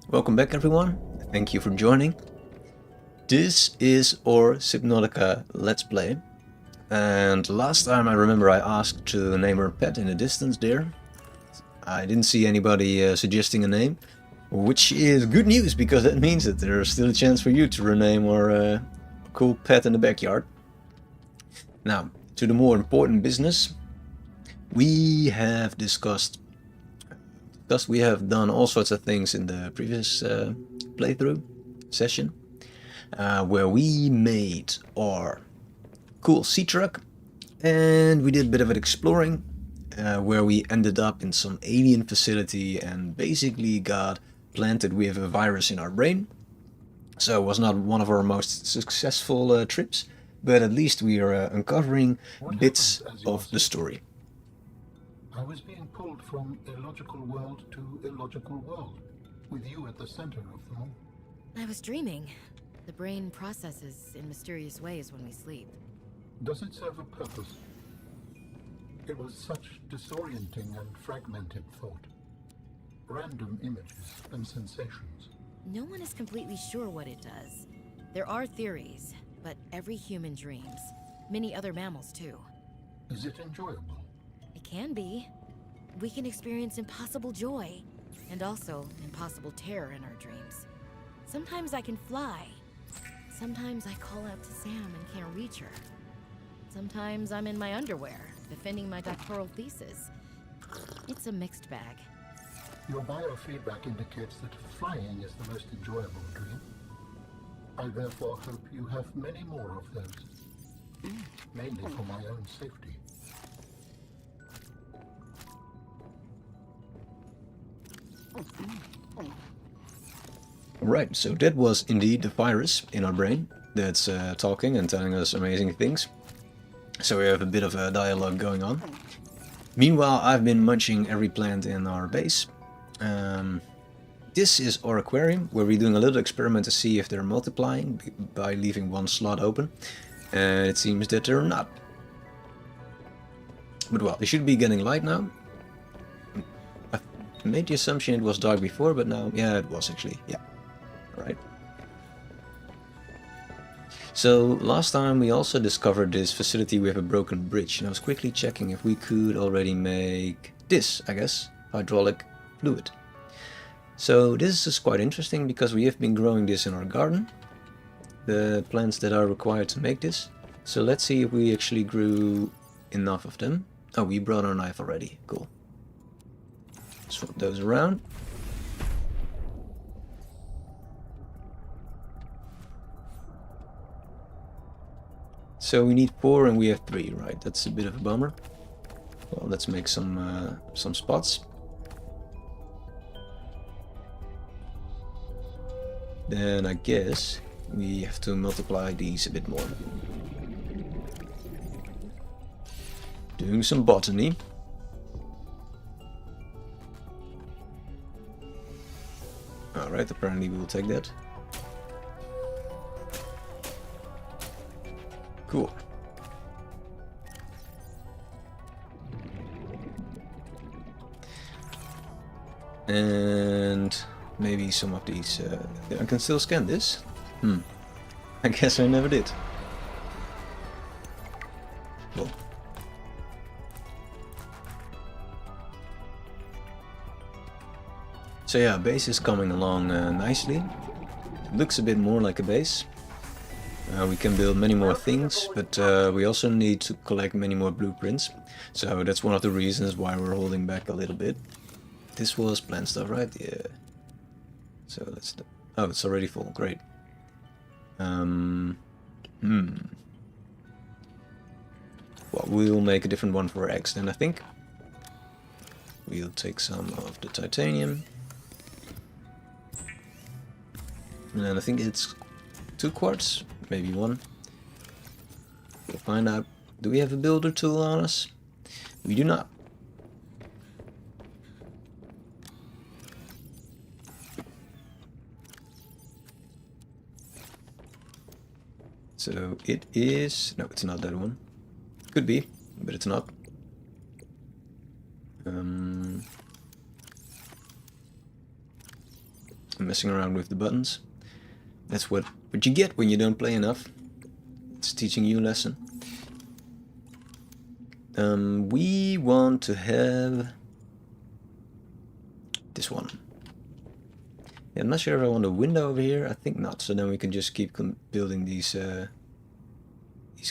Welcome back everyone, thank you for joining. This is our Subnautica Let's Play. And last time I remember I asked to name our pet in the distance there. I didn't see anybody suggesting a name, which is good news because that means that there's still a chance for you to rename our cool pet in the backyard. Now, to the more important business. We have discussed, we have done all sorts of things in the previous playthrough session, where we made our cool sea truck, and we did a bit of an exploring, where we ended up in some alien facility and basically got planted with a virus in our brain. So it was not one of our most successful trips, but at least we are uncovering bits of the story. I was being pulled from illogical world to illogical world, with you at the center of them all. I was dreaming. The brain processes in mysterious ways when we sleep. Does it serve a purpose? It was such disorienting and fragmented thought. Random images and sensations. No one is completely sure what it does. There are theories, but every human dreams. Many other mammals too. Is it enjoyable? It can be. We can experience impossible joy, and also impossible terror in our dreams. Sometimes I can fly. Sometimes I call out to Sam and can't reach her. Sometimes I'm in my underwear, defending my doctoral thesis. It's a mixed bag. Your biofeedback indicates that flying is the most enjoyable dream. I therefore hope you have many more of those. Mainly for my own safety. Right, so that was indeed the virus in our brain that's talking and telling us amazing things. So we have a bit of a dialogue going on. Meanwhile, I've been munching every plant in our base. This is our aquarium, where we're doing a little experiment to see if they're multiplying by leaving one slot open. And it seems that they're not. But well, they should be getting light now. I made the assumption it was dark before, but now, yeah, it was actually, yeah. Right. So last time we also discovered this facility with a broken bridge, and I was quickly checking if we could already make this, I guess, hydraulic fluid. So this is quite interesting because we have been growing this in our garden, the plants that are required to make this. So let's see if we actually grew enough of them. Oh, we brought our knife already, cool. Swap those around. So we need 4 and we have 3, right? That's a bit of a bummer. Well, let's make some spots. Then I guess we have to multiply these a bit more. Doing some botany. Alright, apparently we will take that. Cool. And maybe some of these... I can still scan this? I guess I never did. Cool. So yeah, base is coming along nicely. It looks a bit more like a base. We can build many more things, but we also need to collect many more blueprints. So that's one of the reasons why we're holding back a little bit. This was plant stuff, right? Yeah. So let's... Oh, it's already full. Great. Well, we'll make a different one for eggs then, I think. We'll take some of the titanium. And then I think it's 2 quartz. Maybe 1. We'll find out. Do we have a builder tool on us? We do not. So it is... No, it's not that one. Could be, but it's not. messing around with the buttons. That's what you get when you don't play enough. It's teaching you a lesson. We want to have this one. Yeah, I'm not sure if I want a window over here. I think not. So then we can just keep building these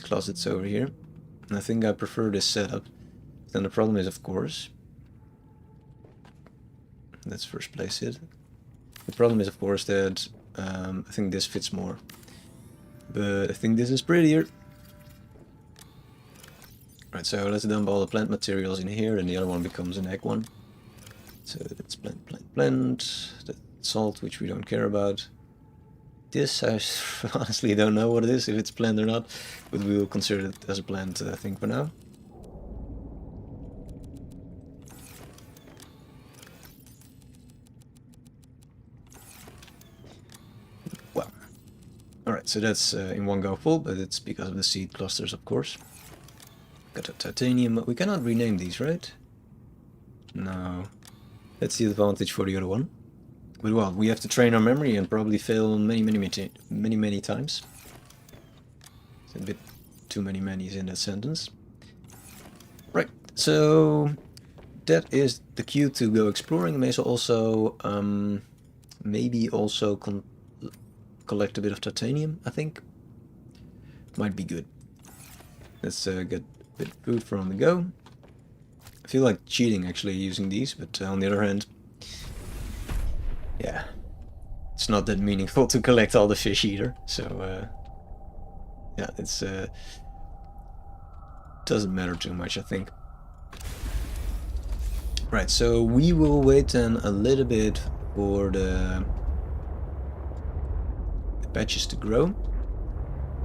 closets over here. And I think I prefer this setup. Then the problem is, of course, let's first place it. The problem is, of course, that I think this fits more. But I think this is prettier. Right, so let's dump all the plant materials in here, and the other one becomes an egg one. So that's plant. That's salt, which we don't care about. This, I honestly don't know what it is, if it's plant or not, but we will consider it as a plant, I think, for now. Well, alright, so that's in one go full, but it's because of the seed clusters, of course. Got a titanium. We cannot rename these, right? No. That's the advantage for the other one. But well, we have to train our memory and probably fail many times. It's a bit too many manys in that sentence. Right, so that is the cue to go exploring. May also maybe also collect a bit of titanium, I think. Might be good. Let's get a bit of food for on the go. I feel like cheating actually using these, but on the other hand, yeah, it's not that meaningful to collect all the fish either. So yeah, it's doesn't matter too much, I think. Right, so we will wait then a little bit for the patches to grow.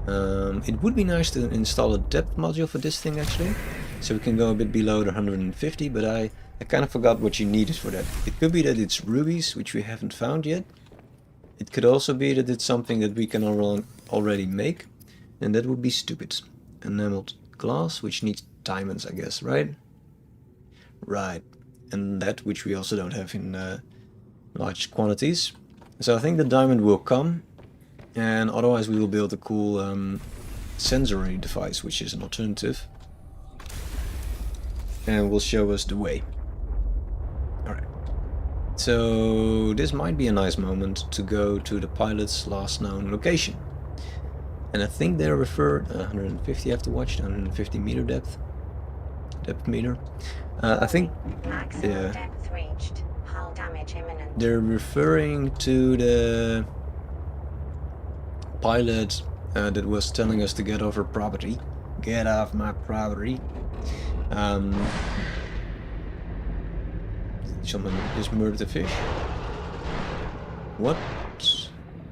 It would be nice to install a depth module for this thing actually, so we can go a bit below the 150, but I kind of forgot what you needed for that. It could be that it's rubies, which we haven't found yet. It could also be that it's something that we can already make, and that would be stupid. Enameled glass, which needs diamonds, I guess, right? Right, and that which we also don't have in large quantities. So I think the diamond will come, and otherwise we will build a cool sensory device, which is an alternative, and will show us the way. Alright, so this might be a nice moment to go to the pilot's last known location. And I think they refer 150, I have to watch, 150 meter depth meter. I think depth reached. Hull damage imminent. They're referring to the pilot that was telling us to get off our property. Get off my property. Someone just murdered a fish. What?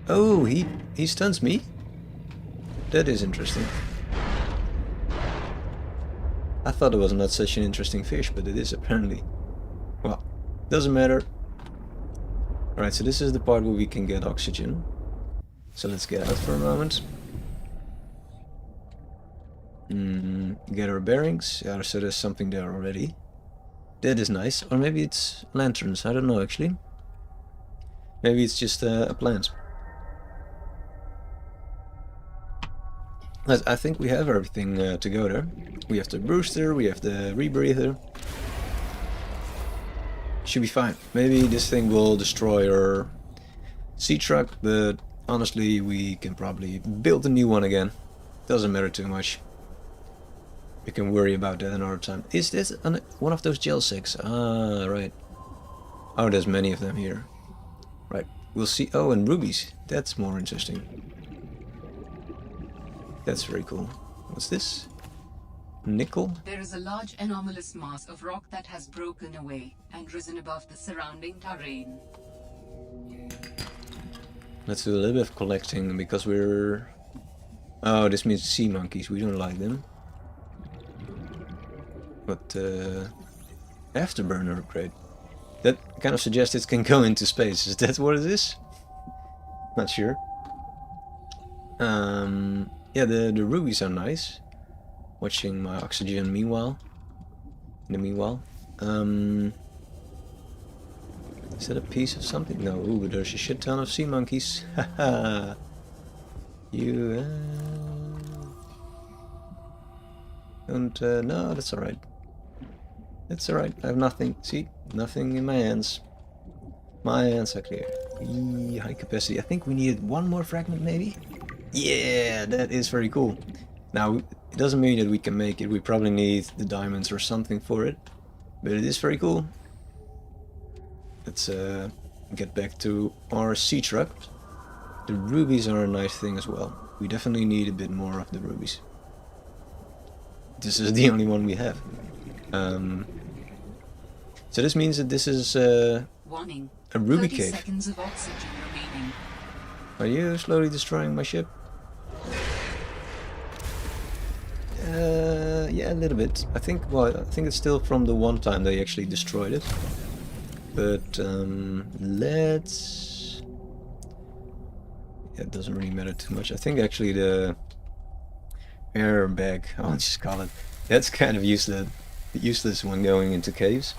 Oh, he stuns me? That is interesting. I thought it was not such an interesting fish, but it is apparently. Well, doesn't matter. Alright, so this is the part where we can get oxygen. So let's get out for a moment. Get our bearings. Yeah, so there's something there already. That is nice. Or maybe it's lanterns. I don't know actually. Maybe it's just a plant. I think we have everything to go there. We have the booster, we have the rebreather. Should be fine. Maybe this thing will destroy our sea truck, but honestly we can probably build a new one again. Doesn't matter too much. We can worry about that another time. Is this one of those gel sacks? Ah, right. Oh, there's many of them here. Right, we'll see. Oh, and rubies. That's more interesting. That's very cool. What's this? Nickel? There is a large anomalous mass of rock that has broken away and risen above the surrounding terrain. Let's do a little bit of collecting because we're... Oh, this means sea monkeys. We don't like them. But afterburner upgrade. That kind of suggests it can go into space. Is that what it is? Not sure. Yeah, the rubies are nice. Watching my oxygen meanwhile. In the meanwhile. Is that a piece of something? No, ooh, there's a shit ton of sea monkeys. Haha. You don't no, that's alright. That's alright. I have nothing. See? Nothing in my hands. My hands are clear. Eee, high capacity. I think we needed one more fragment maybe? Yeah, that is very cool. Now, it doesn't mean that we can make it. We probably need the diamonds or something for it. But it is very cool. Let's get back to our sea truck. The rubies are a nice thing as well. We definitely need a bit more of the rubies. This is the only one we have. So this means that this is Warning. a ruby 30 cave. seconds of oxygen remaining. Are you slowly destroying my ship? Yeah, a little bit. I think it's still from the one time they actually destroyed it. But let's... Yeah, it doesn't really matter too much. I think actually the airbag, I'll just call it, that's kind of useless when going into caves.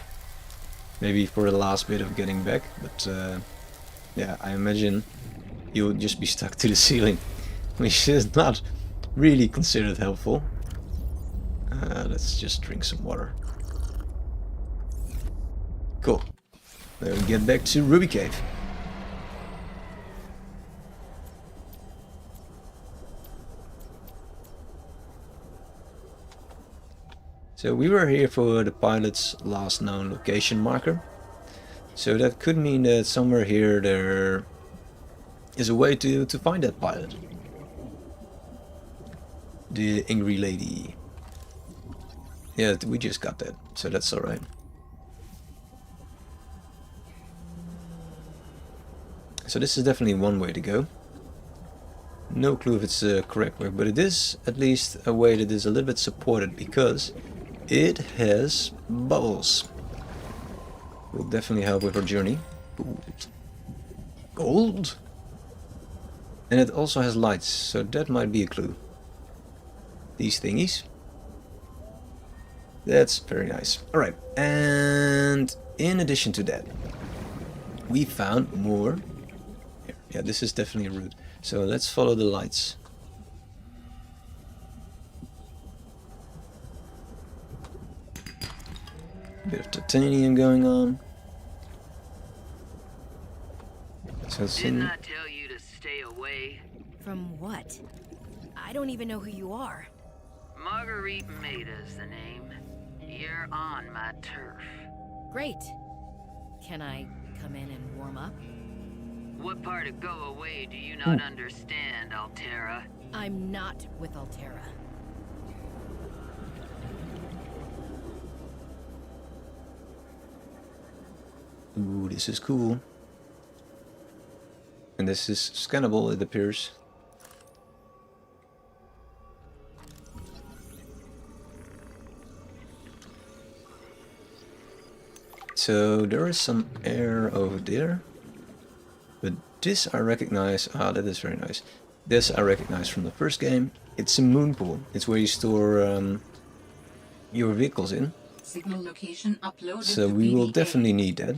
Maybe for the last bit of getting back, but yeah, I imagine you'll just be stuck to the ceiling, which is not really considered helpful. Let's just drink some water. Cool. Then we get back to Ruby Cave. So we were here for the pilot's last known location marker. So that could mean that somewhere here there is a way to find that pilot. The angry lady. Yeah, we just got that, so that's alright. So this is definitely one way to go. No clue if it's the correct way, but it is at least a way that is a little bit supported because it has bubbles. Will definitely help with our journey. Gold. Gold? And it also has lights, so that might be a clue. These thingies. That's very nice. Alright, and in addition to that, we found more. Yeah, this is definitely a route. So let's follow the lights. Bit of titanium going on. So Didn't I tell you to stay away? From what? I don't even know who you are. Marguerite Maida's the name. You're on my turf. Great. Can I come in and warm up? What part of go away do you not understand, Altera? I'm not with Altera. Ooh, this is cool. And this is scannable, it appears. So there is some air over there. But this I recognize. Ah, that is very nice. This I recognize from the first game. It's a moon pool. It's where you store your vehicles in. Signal location uploaded. So to we will PDA. definitely need that.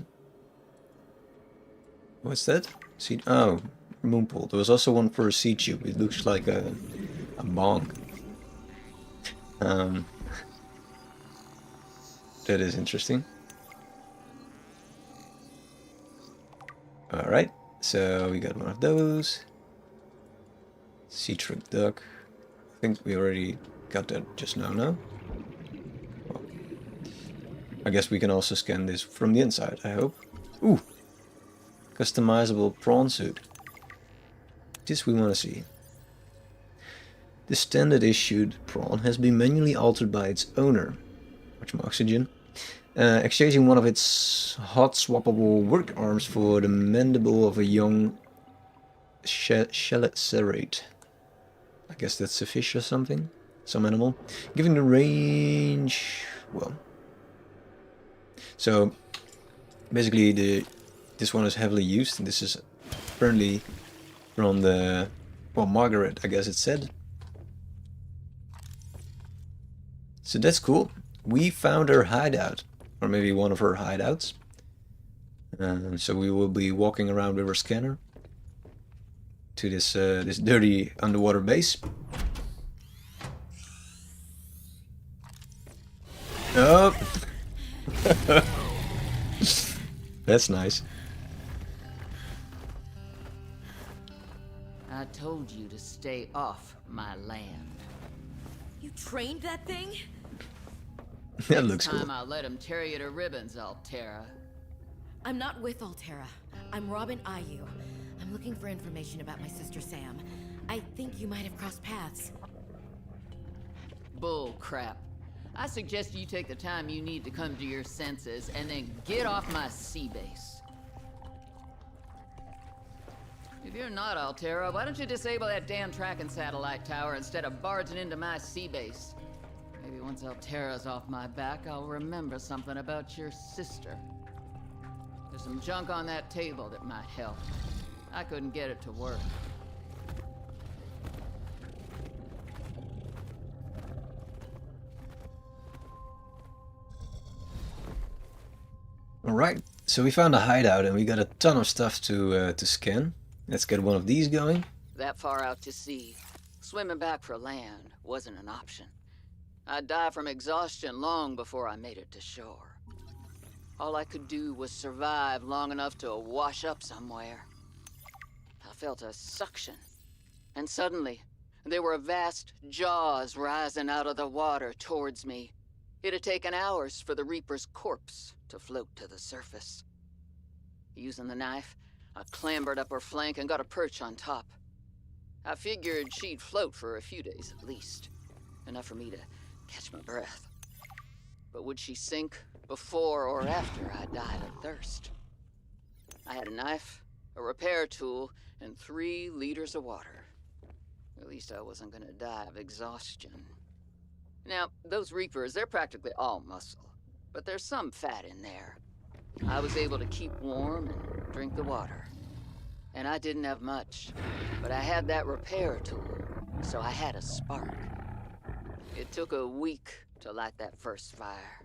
What's that? See, oh, moon pool. There was also one for a sea tube. It looks like a bong. That is interesting. Alright, so we got one of those. Sea truck duck. I think we already got that just now, no? Well, I guess we can also scan this from the inside, I hope. Ooh! Customizable prawn suit. This we want to see. The standard issued prawn has been manually altered by its owner. Much more oxygen. Exchanging one of its hot swappable work arms for the mandible of a young shellacerates. I guess that's a fish or something, some animal. Giving the range, well. So basically this one is heavily used, and this is apparently from the, well, Margaret, I guess it said. So that's cool. We found her hideout. Or maybe one of her hideouts. So we will be walking around with our scanner to this this dirty underwater base. Oh, that's nice. I told you to stay off my land. You trained that thing? That looks Time cool. I'll let him tear you to ribbons, Altera. I'm not with Altera. I'm Robin Ayu. I'm looking for information about my sister Sam. I think you might have crossed paths. Bull crap. I suggest you take the time you need to come to your senses and then get off my sea base. If you're not Altera, why don't you disable that damn tracking satellite tower instead of barging into my sea base? Maybe once Altera's off my back, I'll remember something about your sister. There's some junk on that table that might help. I couldn't get it to work. Alright, so we found a hideout and we got a ton of stuff to scan. Let's get one of these going. That far out to sea, swimming back for land wasn't an option. I'd die from exhaustion long before I made it to shore. All I could do was survive long enough to wash up somewhere. I felt a suction, and suddenly, there were vast jaws rising out of the water towards me. It had taken hours for the Reaper's corpse to float to the surface. Using the knife, I clambered up her flank and got a perch on top. I figured she'd float for a few days at least, enough for me to catch my breath. But would she sink before or after I died of thirst? I had a knife, a repair tool, and 3 liters of water. At least I wasn't gonna die of exhaustion. Now, those Reapers, they're practically all muscle, but there's some fat in there. I was able to keep warm and drink the water. And I didn't have much, but I had that repair tool, so I had a spark. It took a week to light that first fire.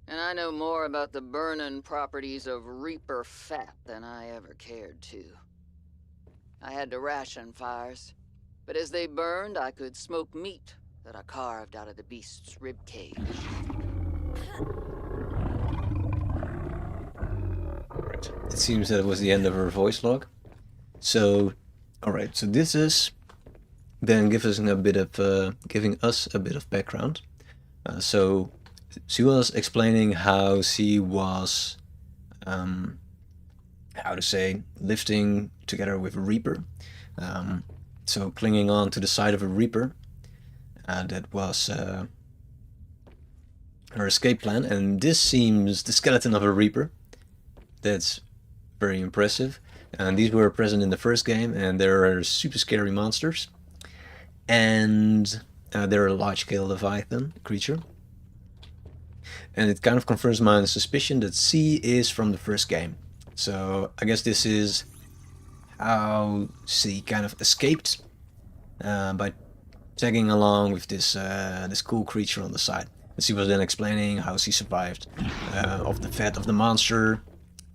And I know more about the burning properties of Reaper fat than I ever cared to. I had to ration fires, but as they burned, I could smoke meat that I carved out of the beast's rib cage. Alright, it seems that was the end of her voice log. So, alright, so this is then giving us a bit of background. So she was explaining how she was, how to say, lifting together with a Reaper. So clinging on to the side of a Reaper. That was her escape plan, and this seems the skeleton of a Reaper. That's very impressive. And these were present in the first game, and they're super scary monsters. And they're a large-scale Leviathan creature. And it kind of confirms my suspicion that C is from the first game. So I guess this is how C kind of escaped by tagging along with this this cool creature on the side. And she was then explaining how she survived off the fat of the monster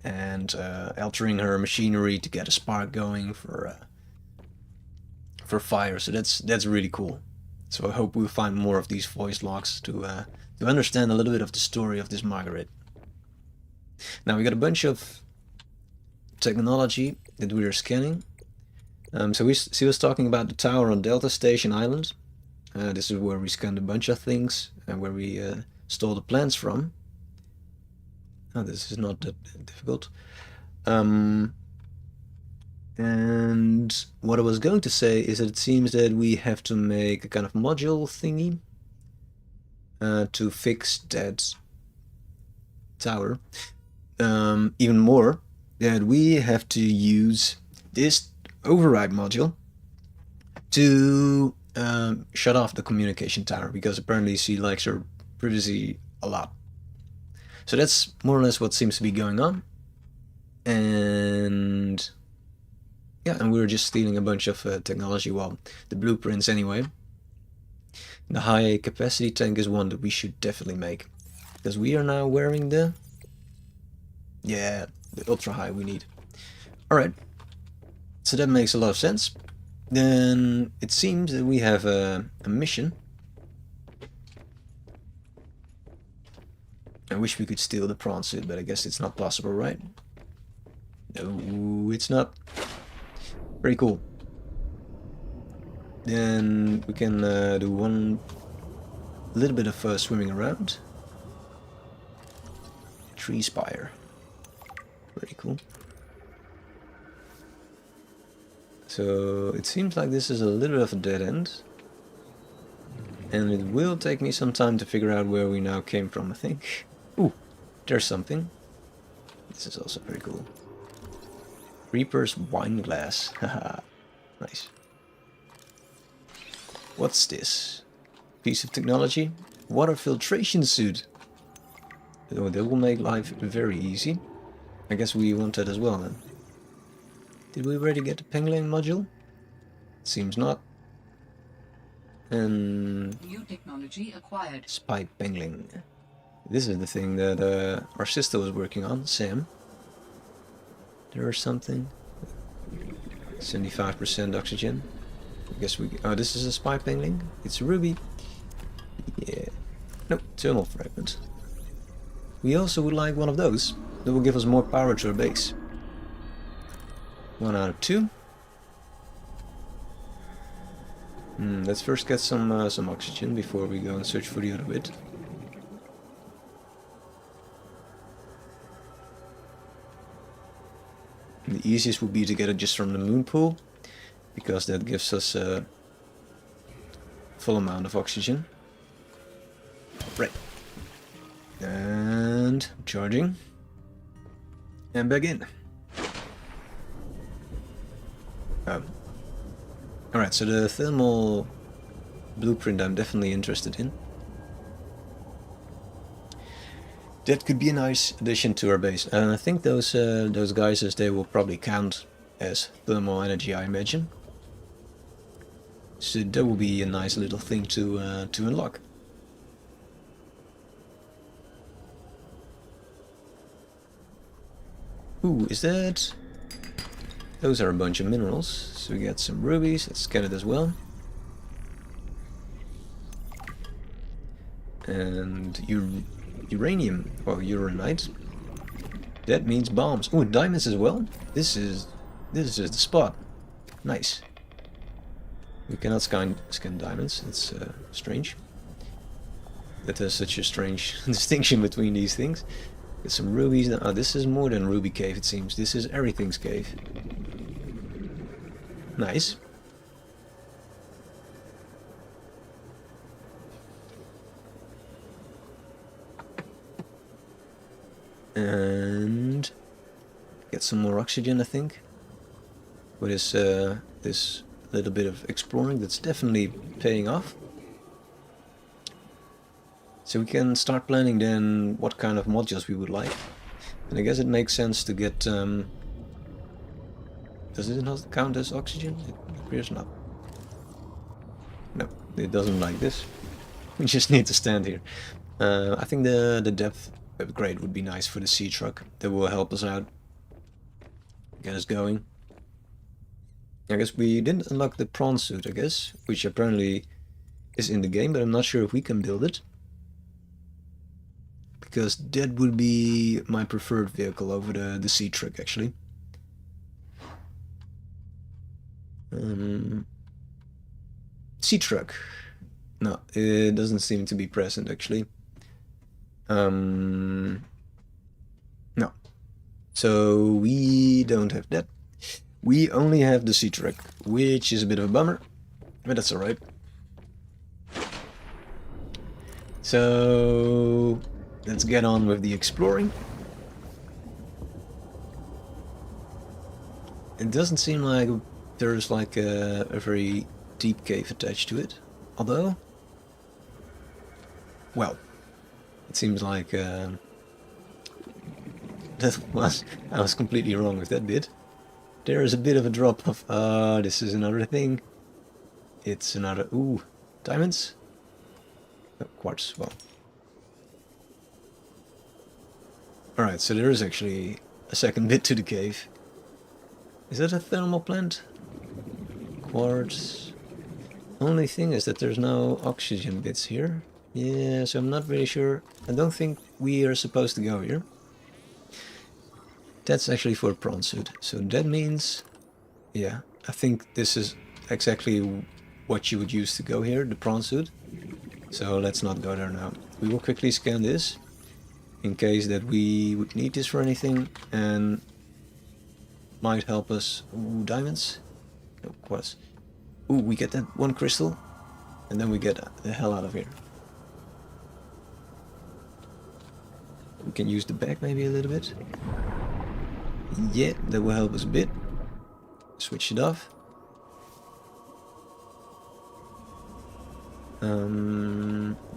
and altering her machinery to get a spark going for fire. So that's really cool. So I hope we'll find more of these voice logs to understand a little bit of the story of this Margaret. Now we got a bunch of technology that we are scanning. So she was talking about the tower on Delta Station Island. This is where we scanned a bunch of things and where we stole the plans from. Oh, this is not that difficult. And what I was going to say is that it seems that we have to make a kind of module thingy to fix that tower. Even more, that we have to use this override module to shut off the communication tower, because apparently she likes her privacy a lot. So that's more or less what seems to be going on. And yeah, and we're just stealing a bunch of technology, well, the blueprints anyway. The high capacity tank is one that we should definitely make, because we are now wearing the the ultra high we need. Alright, so that makes a lot of sense. Then it seems that we have a mission. I wish we could steal the prawn suit, but I guess it's not possible, right? No, it's not. Very cool. Then we can do one little bit of swimming around. Tree spire. Very cool. So it seems like this is a little bit of a dead end. And it will take me some time to figure out where we now came from, I think. Ooh, there's something. This is also very cool. Reaper's wine glass. Haha, nice. What's this? Piece of technology? Water filtration suit. Oh, that will make life very easy. I guess we want that as well then. Did we already get the pangolin module? Seems not. And New technology acquired. spy pangolin. This is the thing that our sister was working on, Sam. There is something. 75% oxygen. I guess we... Oh, this is a spy pangolin. It's a ruby. Yeah. Nope, thermal fragment. We also would like one of those. That will give us more power to our base. 1 out of 2. Let's first get some oxygen before we go and search for the other bit. And the easiest would be to get it just from the moon pool, because that gives us a full amount of oxygen. Right. And charging. And back in. Alright, so the thermal blueprint I'm definitely interested in. That could be a nice addition to our base. And I think those geysers, they will probably count as thermal energy, I imagine. So that will be a nice little thing to unlock. Ooh, is that... Those are a bunch of minerals. So we got some rubies, let's scan it as well. And uranium, or uranite. That means bombs. Oh, diamonds as well. This is the spot. Nice. We cannot scan diamonds. It's strange. That there's such a strange distinction between these things. Get some rubies. Oh, this is more than Ruby Cave, it seems. This is everything's cave. Nice. And get some more oxygen, I think. With this little bit of exploring, that's definitely paying off. So we can start planning then what kind of modules we would like. And I guess it makes sense to get... does it not count as oxygen? It appears not. No, it doesn't like this. We just need to stand here. I think the depth upgrade would be nice for the sea truck. That will help us out. Get us going. I guess we didn't unlock the prawn suit, I guess. Which apparently is in the game, but I'm not sure if we can build it. Because that would be my preferred vehicle over the sea truck, actually. Sea truck. No, it doesn't seem to be present, actually. No. So we don't have that. We only have the sea truck, which is a bit of a bummer, but that's alright. So let's get on with the exploring. It doesn't seem like there's like a very deep cave attached to it, although, well, it seems like I was completely wrong with that bit. There is a bit of a drop of, this is another thing. It's another, ooh, diamonds? Oh, quartz, well. Alright, so there is actually a second bit to the cave. Is that a thermal plant? Quartz. Only thing is that there's no oxygen bits here. Yeah, so I'm not really sure. I don't think we are supposed to go here. That's actually for a prawn suit. So that means, yeah, I think this is exactly what you would use to go here, the prawn suit. So let's not go there now. We will quickly scan this in case that we would need this for anything and might help us. Ooh, diamonds? No, quartz. Ooh, we get that one crystal and then we get the hell out of here. We can use the bag maybe a little bit. Yeah, that will help us a bit. Switch it off.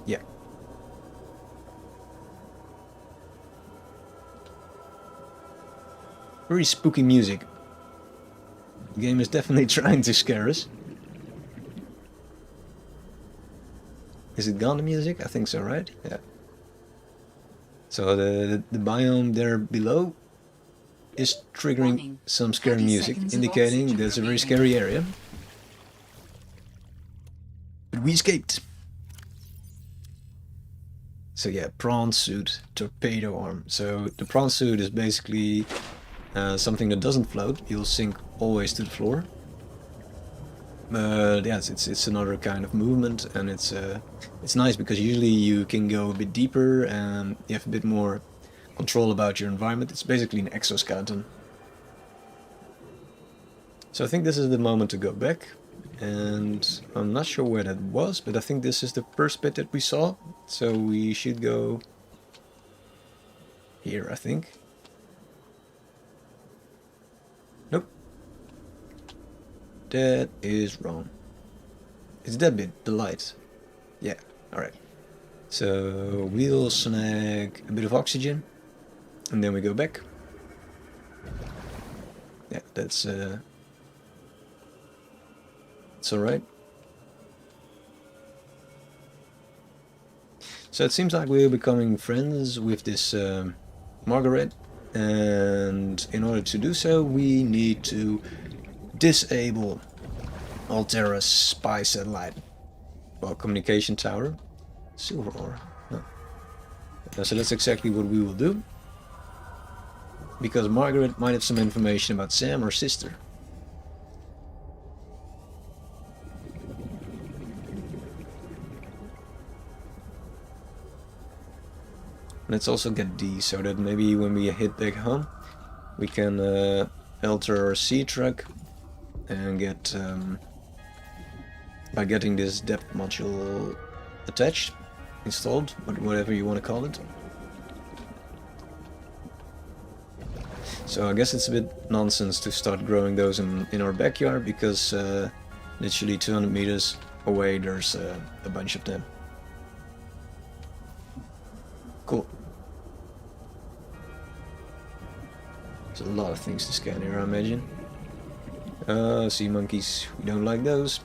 Yeah. Very spooky music. The game is definitely trying to scare us. Is it gone, the music? I think so, right? Yeah. So the biome there below is triggering some scary music, indicating there's a very scary area. But we escaped. So yeah, prawn suit, torpedo arm. So the prawn suit is basically something that doesn't float. You'll sink always to the floor. But yes, it's another kind of movement, and it's nice because usually you can go a bit deeper and you have a bit more control about your environment. It's basically an exoskeleton. So I think this is the moment to go back, and I'm not sure where that was, but I think this is the first bit that we saw. So we should go here, I think. Nope. That is wrong. It's that bit, the light. Yeah, alright. So we'll snag a bit of oxygen and then we go back. Yeah, that's alright. So it seems like we're becoming friends with this Margaret, and in order to do so we need to disable Altera's spy satellite. Well, communication tower. Silver ore. No. So that's exactly what we will do. Because Margaret might have some information about Sam, her sister. Let's also get D, so that maybe when we hit back home, we can alter our sea truck and get by getting this depth module attached, installed, whatever you want to call it. So I guess it's a bit nonsense to start growing those in our backyard, because literally 200 meters away there's a bunch of them. Cool. There's a lot of things to scan here, I imagine. Sea monkeys, we don't like those.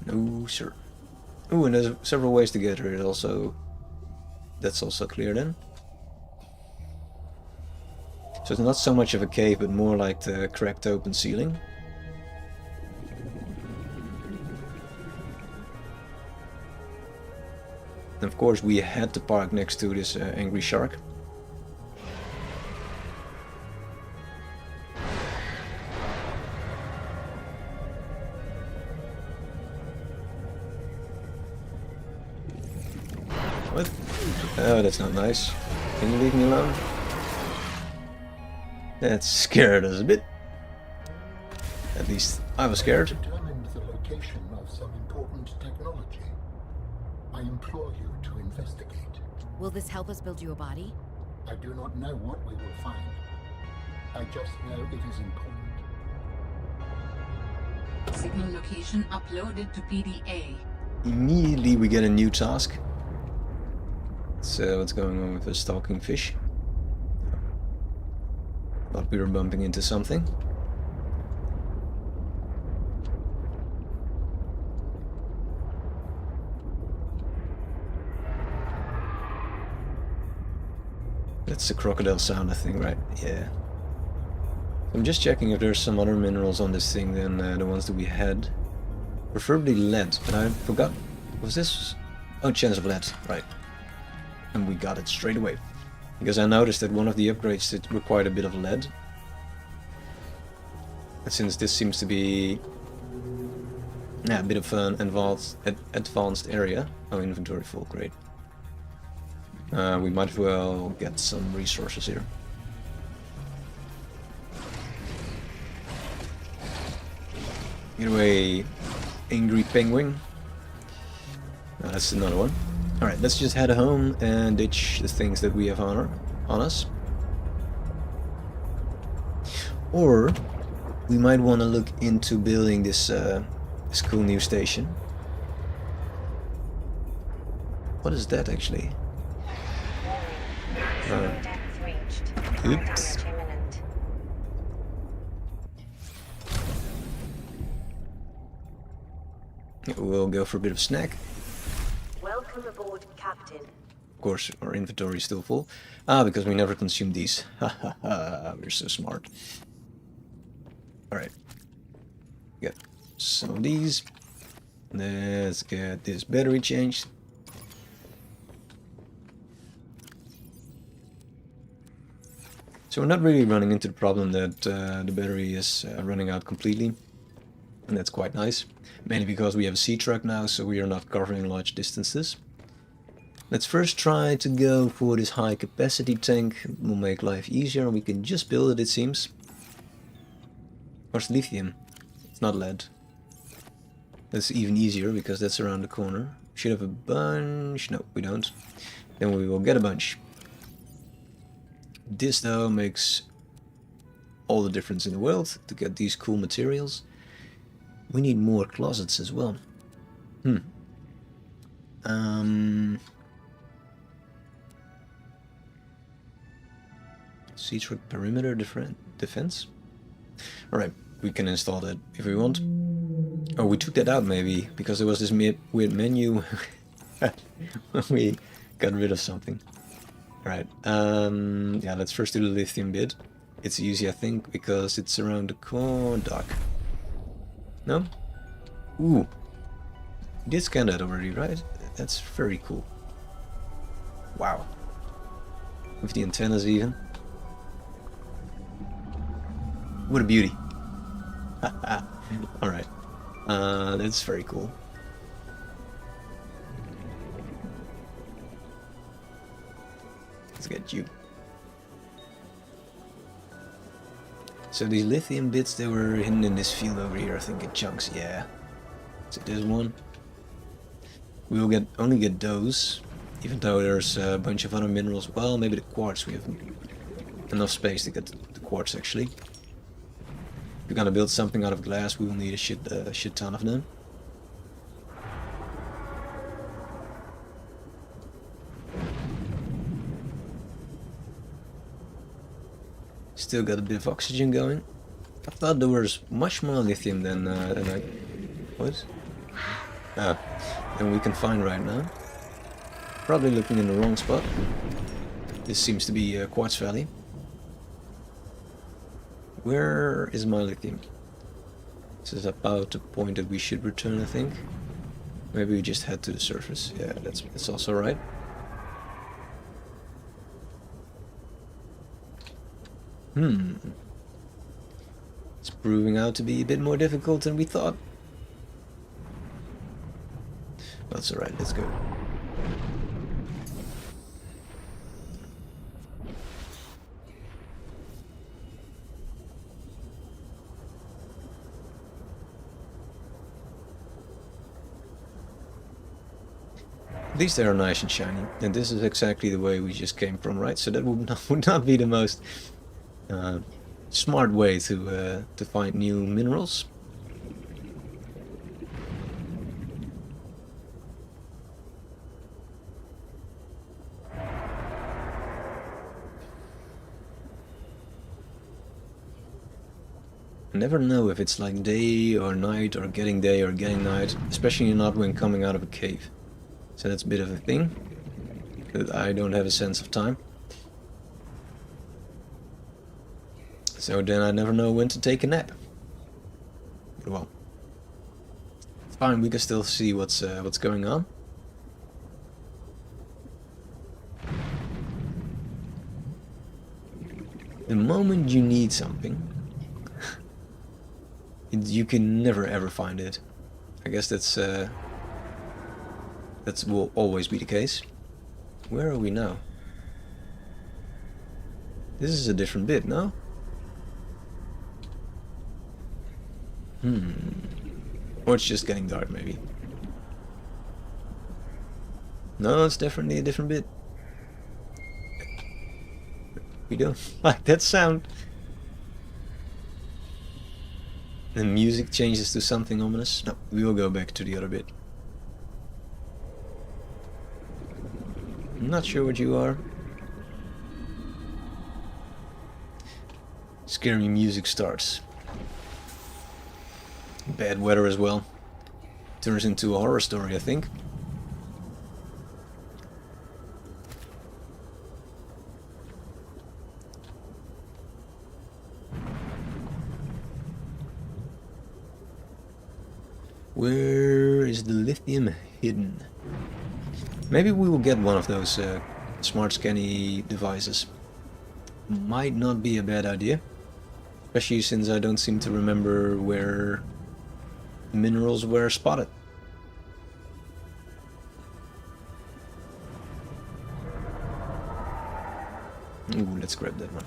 No, sir. Ooh, and there's several ways to get here. That's also clear then. So it's not so much of a cave, but more like the cracked open ceiling. And of course we had to park next to this angry shark. What? Oh, that's not nice. Can you leave me alone? That scared us a bit. At least I was scared. Determined the location of some important technology. I implore you to investigate. Will this help us build you a body? I do not know what we will find. I just know it is important. Signal location uploaded to PDA. Immediately we get a new task. So what's going on with the stalking fish? Thought we were bumping into something. That's the crocodile sound, I think, right? Yeah. I'm just checking if there's some other minerals on this thing than the ones that we had. Preferably lead, but I forgot. Was this? Oh, chance of lead, right. And we got it straight away. Because I noticed that one of the upgrades it required a bit of lead. And since this seems to be a bit of an advanced area. Oh, inventory full, great. We might as well get some resources here. Get away, angry penguin. That's another one. Alright, let's just head home and ditch the things that we have on us. Or we might want to look into building this this cool new station. What is that actually? Depth reached. Hull Oops. damage imminent. We'll go for a bit of snack. Welcome aboard, Captain. Of course, our inventory is still full. Ah, because we never consumed these. Ha ha ha, we're so smart. Alright. Get some of these. Let's get this battery changed. So we're not really running into the problem that the battery is running out completely. And that's quite nice. Mainly because we have a sea truck now, so we are not covering large distances. Let's first try to go for this high capacity tank. It will make life easier and we can just build it, it seems. Or it's lithium. It's not lead. That's even easier because that's around the corner. Should have a bunch. No, we don't. Then we will get a bunch. This though makes all the difference in the world to get these cool materials. We need more closets as well. Sea truck perimeter defense. Alright, we can install that if we want. Oh, we took that out maybe because there was this weird menu when we got rid of something. Alright, yeah, let's first do the lithium bit. It's easy, I think, because it's around the corner. Dock. No? Ooh. We did scan that already, right? That's very cool. Wow. With the antennas even. What a beauty. Alright. That's very cool. Let's get you. So these lithium bits, they were hidden in this field over here, I think in chunks, yeah. So there's one. We will only get those, even though there's a bunch of other minerals. Well, maybe the quartz, we have enough space to get the quartz actually. If we're gonna build something out of glass, we will need a shit ton of them. Still got a bit of oxygen going. I thought there was much more lithium than I... What? Ah, than we can find right now. Probably looking in the wrong spot. This seems to be Quartz Valley. Where is my lithium? This is about the point that we should return, I think. Maybe we just head to the surface. Yeah, that's also right. It's proving out to be a bit more difficult than we thought. That's alright, let's go. At least they are nice and shiny, and this is exactly the way we just came from, right? So that would not be the most smart way to find new minerals. I never know if it's like day or night or getting day or getting night, especially not when coming out of a cave. So that's a bit of a thing, that I don't have a sense of time. So then I never know when to take a nap. But well, it's fine. We can still see what's going on. The moment you need something, you can never ever find it. I guess that will always be the case. Where are we now? This is a different bit, no? Or it's just getting dark, maybe. No, it's definitely a different bit. We don't like that sound. The music changes to something ominous. No, we will go back to the other bit. I'm not sure what you are. Scary music starts. Bad weather as well. Turns into a horror story, I think. Where is the lithium hidden? Maybe we will get one of those smart scanny devices. Might not be a bad idea. Especially since I don't seem to remember where minerals were spotted. Ooh, let's grab that one.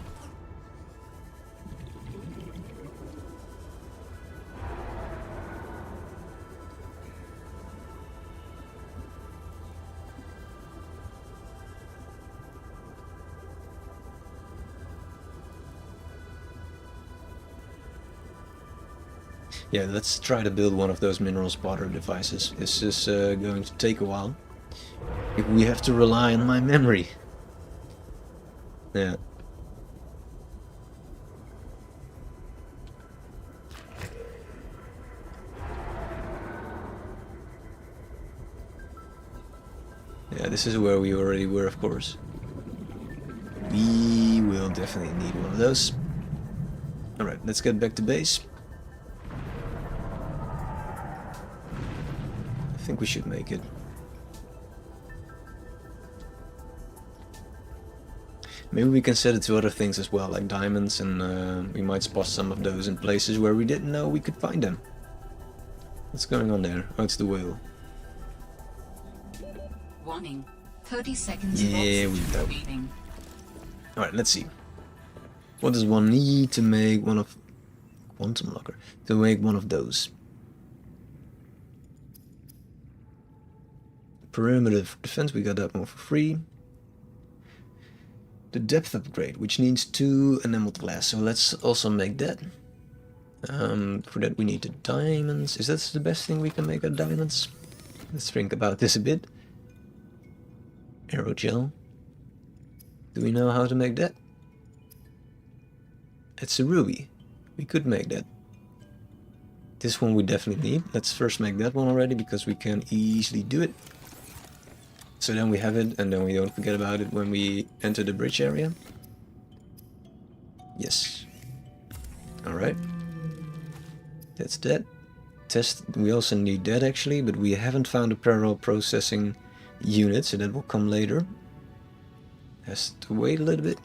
Yeah, let's try to build one of those mineral spotter devices. This is going to take a while. If we have to rely on my memory. Yeah. Yeah, this is where we already were, of course. We will definitely need one of those. Alright, let's get back to base. I think we should make it. Maybe we can set it to other things as well, like diamonds, and we might spot some of those in places where we didn't know we could find them. What's going on there? Oh, it's the whale. Warning. 30 seconds. Yeah, we go. Alright, let's see. What does one need to make one of... Quantum locker. To make one of those? Perimeter defense, we got that one for free. The depth upgrade, which needs 2 enameled glass, so let's also make that. For that we need the diamonds. Is that the best thing we can make out of diamonds? Let's think about this a bit. Aerogel. Do we know how to make that? It's a ruby. We could make that. This one we definitely need. Let's first make that one already, because we can easily do it. So then we have it, and then we don't forget about it when we enter the bridge area. Yes. Alright. That's that. Test. We also need that actually, but we haven't found a parallel processing unit, so that will come later. Has to wait a little bit.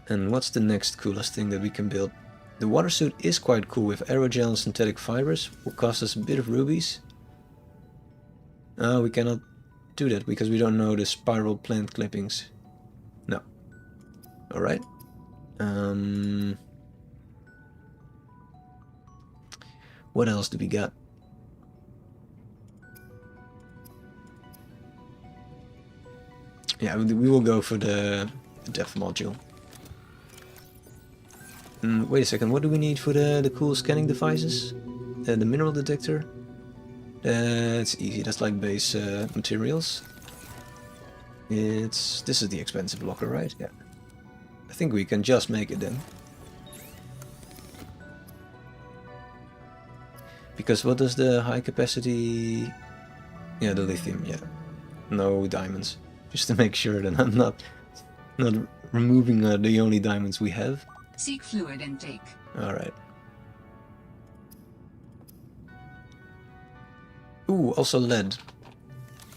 And what's the next coolest thing that we can build? The water suit is quite cool with aerogel and synthetic fibers. Will cost us a bit of rubies. We cannot do that because we don't know the spiral plant clippings. No. Alright. What else do we got? Yeah, we will go for the depth module. Wait a second, what do we need for the cool scanning devices? The mineral detector? It's easy, that's like base materials. This is the expensive locker, right? Yeah. I think we can just make it then. Because what does the high capacity... Yeah, the lithium, yeah. No diamonds. Just to make sure that I'm not Not removing the only diamonds we have. Seek fluid intake. Alright. Ooh, also lead.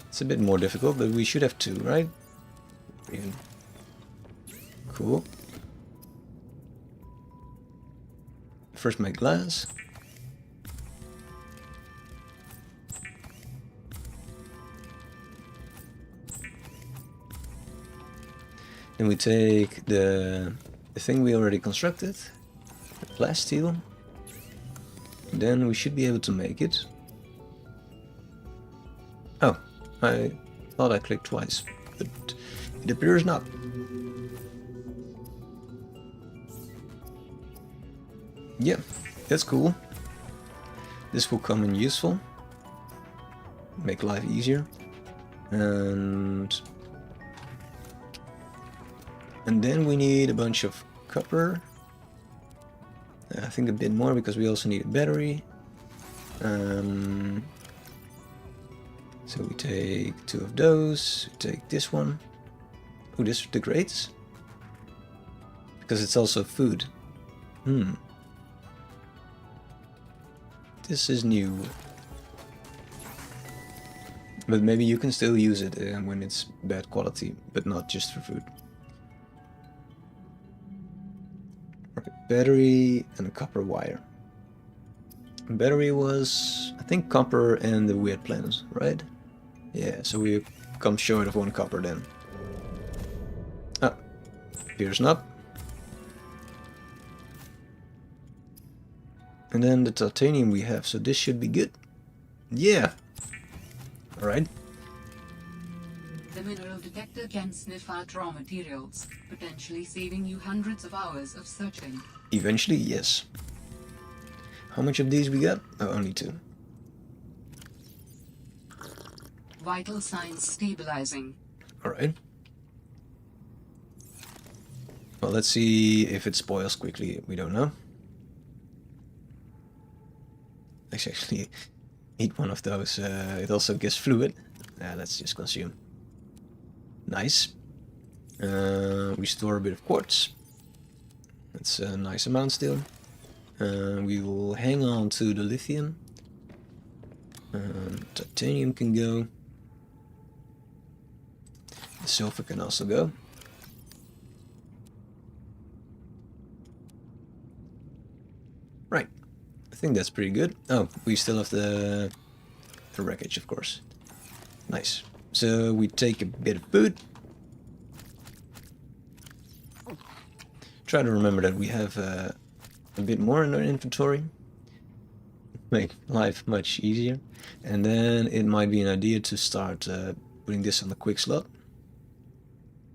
It's a bit more difficult, but we should have 2, right? Even. Cool. First make glass. Then we take the thing we already constructed, the plasteel. Then we should be able to make it. Oh, I thought I clicked twice, but it appears not. Yeah, that's cool. This will come in useful. Make life easier. And then we need a bunch of copper. I think a bit more because we also need a battery. So we take 2 of those, take this one. Oh, this degrades? Because it's also food. This is new. But maybe you can still use it when it's bad quality, but not just for food. Okay, battery and a copper wire. Battery was, I think, copper and the weird plants, right? Yeah, so we come short of 1 copper then. Ah, appears not. And then the titanium we have, so this should be good. Yeah! Alright. The mineral detector can sniff out raw materials, potentially saving you hundreds of hours of searching. Eventually, yes. How much of these we got? Oh, only 2. Vital signs stabilizing. Alright. Well, let's see if it spoils quickly. We don't know. Let's actually eat one of those. It also gives fluid. Let's just consume. Nice. We store a bit of quartz. That's a nice amount still. We will hang on to the lithium. Titanium can go. The silver can also go. Right. I think that's pretty good. Oh, we still have the wreckage, of course. Nice. So we take a bit of food. Try to remember that we have a bit more in our inventory. Make life much easier. And then it might be an idea to start putting this on the quick slot.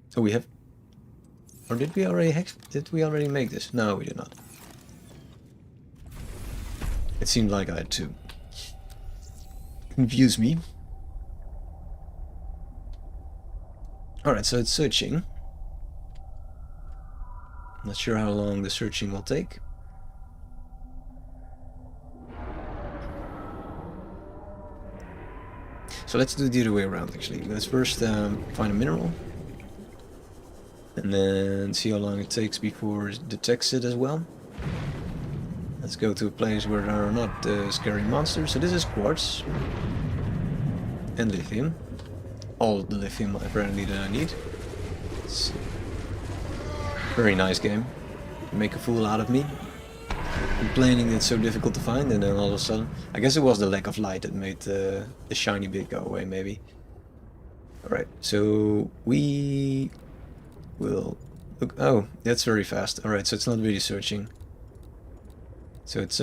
So we have... Or did we already make this? No, we did not. It seemed like I had to. Confuse me. Alright, so it's searching. Not sure how long the searching will take. So let's do the other way around actually. Let's first find a mineral. And then see how long it takes before it detects it as well. Let's go to a place where there are not scary monsters. So this is quartz. And lithium. All the lithium apparently that I need. It's very nice game. Make a fool out of me. Complaining it's so difficult to find, and then all of a sudden... I guess it was the lack of light that made the shiny bit go away, maybe. Alright, so we will look... Oh, that's very fast. Alright, so it's not really searching. So it's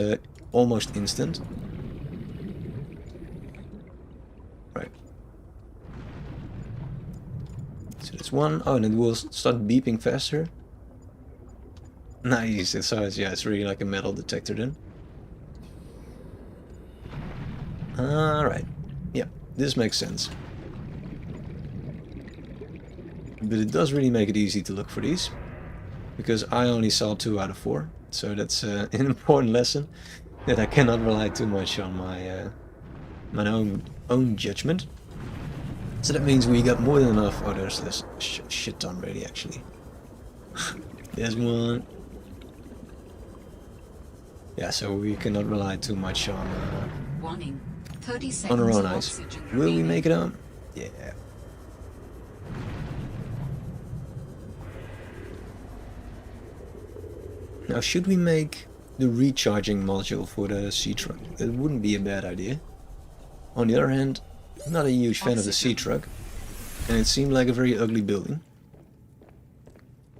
almost instant. Right. So that's one. Oh, and it will start beeping faster. Nice. So it's really like a metal detector then. Alright. Yeah, this makes sense. But it does really make it easy to look for these. Because I only saw 2 out of 4. So that's an important lesson. That I cannot rely too much on my my own judgment. So that means we got more than enough. Oh, there's this shit ton ready actually. There's one. Yeah, so we cannot rely too much on Warning. 30 on seconds our own of eyes. oxygen Will we remaining. make it on? Yeah. Now, should we make the recharging module for the sea truck? That wouldn't be a bad idea. On the other hand, I'm not a huge fan of the sea truck, and it seemed like a very ugly building.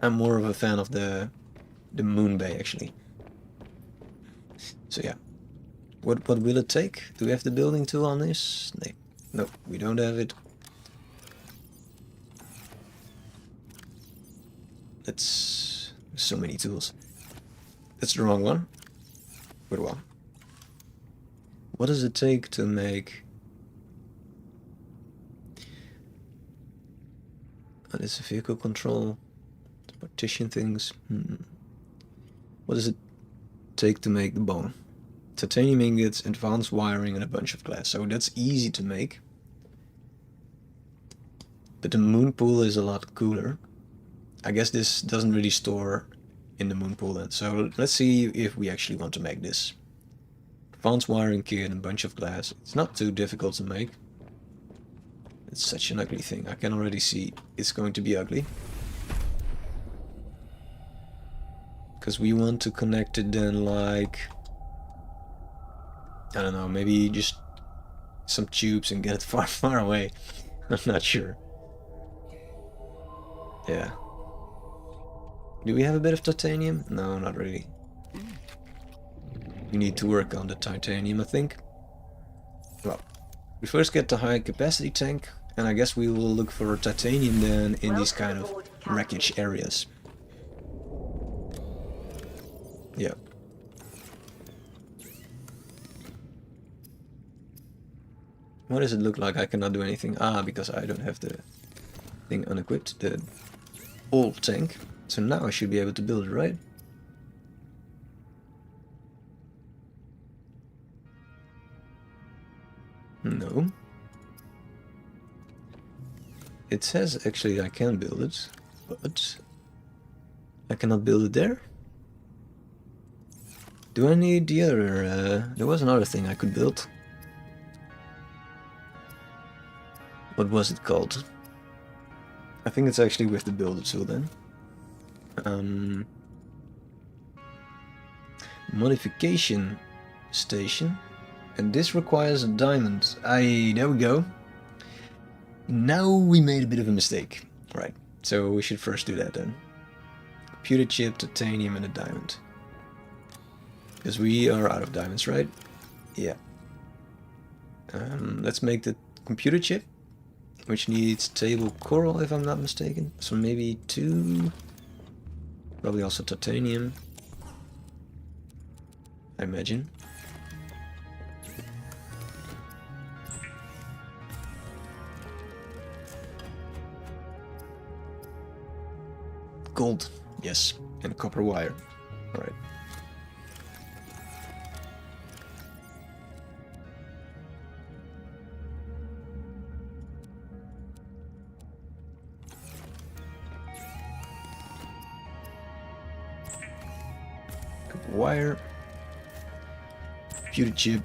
I'm more of a fan of the moon bay actually. So yeah, what will it take? Do we have the building tool on this? No, we don't have it. That's so many tools. That's the wrong one. Good one. What does it take to make? Oh, this is vehicle control. Partition things. What does it take to make the bone? Titanium ingots, advanced wiring, and a bunch of glass. So that's easy to make. But the moon pool is a lot cooler. I guess this doesn't really store in the moon pool then. So let's see if we actually want to make this. Advanced wiring kit and a bunch of glass. It's not too difficult to make. It's such an ugly thing. I can already see it's going to be ugly. Because we want to connect it then like, I don't know, maybe just some tubes and get it far, far away. I'm not sure. Yeah. Do we have a bit of titanium? No, not really. We need to work on the titanium, I think. Well, we first get the high capacity tank, and I guess we will look for titanium then in these kind of wreckage areas. Yeah. What does it look like? I cannot do anything. Ah, because I don't have the thing unequipped, the old tank. So now I should be able to build it, right? No. It says actually I can build it, but I cannot build it there. Do I need the other? There was another thing I could build. What was it called? I think it's actually with the builder tool then. Modification station. And this requires a diamond. There we go. Now we made a bit of a mistake. Right, so we should first do that then. Computer chip, titanium, and a diamond. Because we are out of diamonds, right? Yeah. Let's make the computer chip, which needs table coral if I'm not mistaken. So maybe 2. Probably also titanium, I imagine. Gold, yes, and copper wire. All right. Copper wire. Computer chip.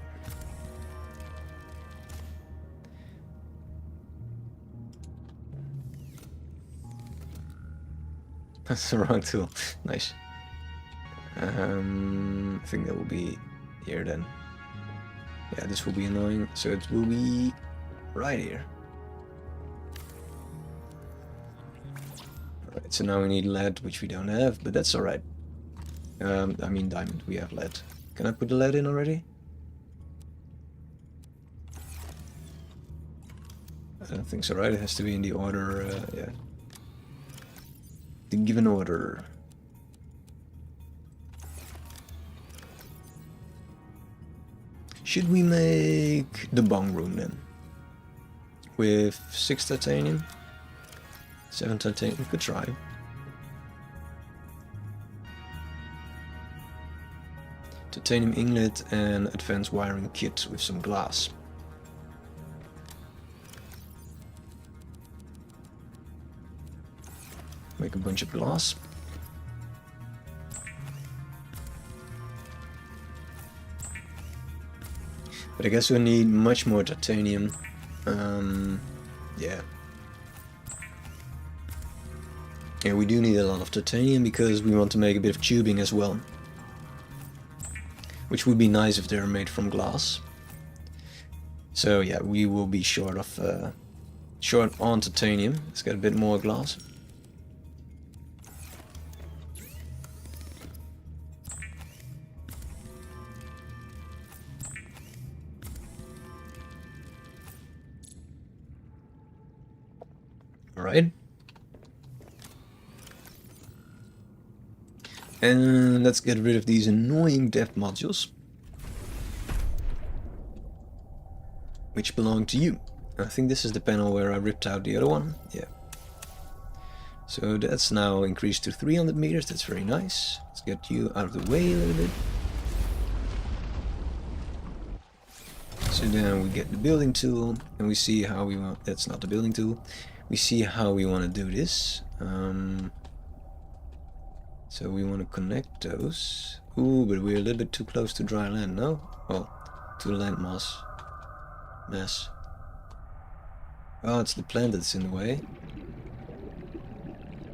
That's the wrong tool. Nice. I think that will be here then. Yeah, this will be annoying. So it will be right here. Alright, so now we need lead, which we don't have, but that's alright. I mean diamond, we have lead. Can I put the lead in already? I don't think so, right? It has to be in the order, yeah. The given order. Should we make the bong room then? With 6 titanium? 7 titanium? We could try. Titanium inlet and advanced wiring kit with some glass. make a bunch of glass. But I guess we need much more titanium. Yeah. Yeah, we do need a lot of titanium because we want to make a bit of tubing as well. Which would be nice if they're made from glass. So yeah, we will be short on titanium. Let's get a bit more glass. Alright. And let's get rid of these annoying depth modules. Which belong to you. I think this is the panel where I ripped out the other one. Yeah. So that's now increased to 300 meters. That's very nice. Let's get you out of the way a little bit. So then we get the building tool and we see how we want... That's not the building tool. We see how we want to do this. So we want to connect those. Ooh, but we're a little bit too close to dry land, no? Well, to the land mass. Oh, it's the plant that's in the way.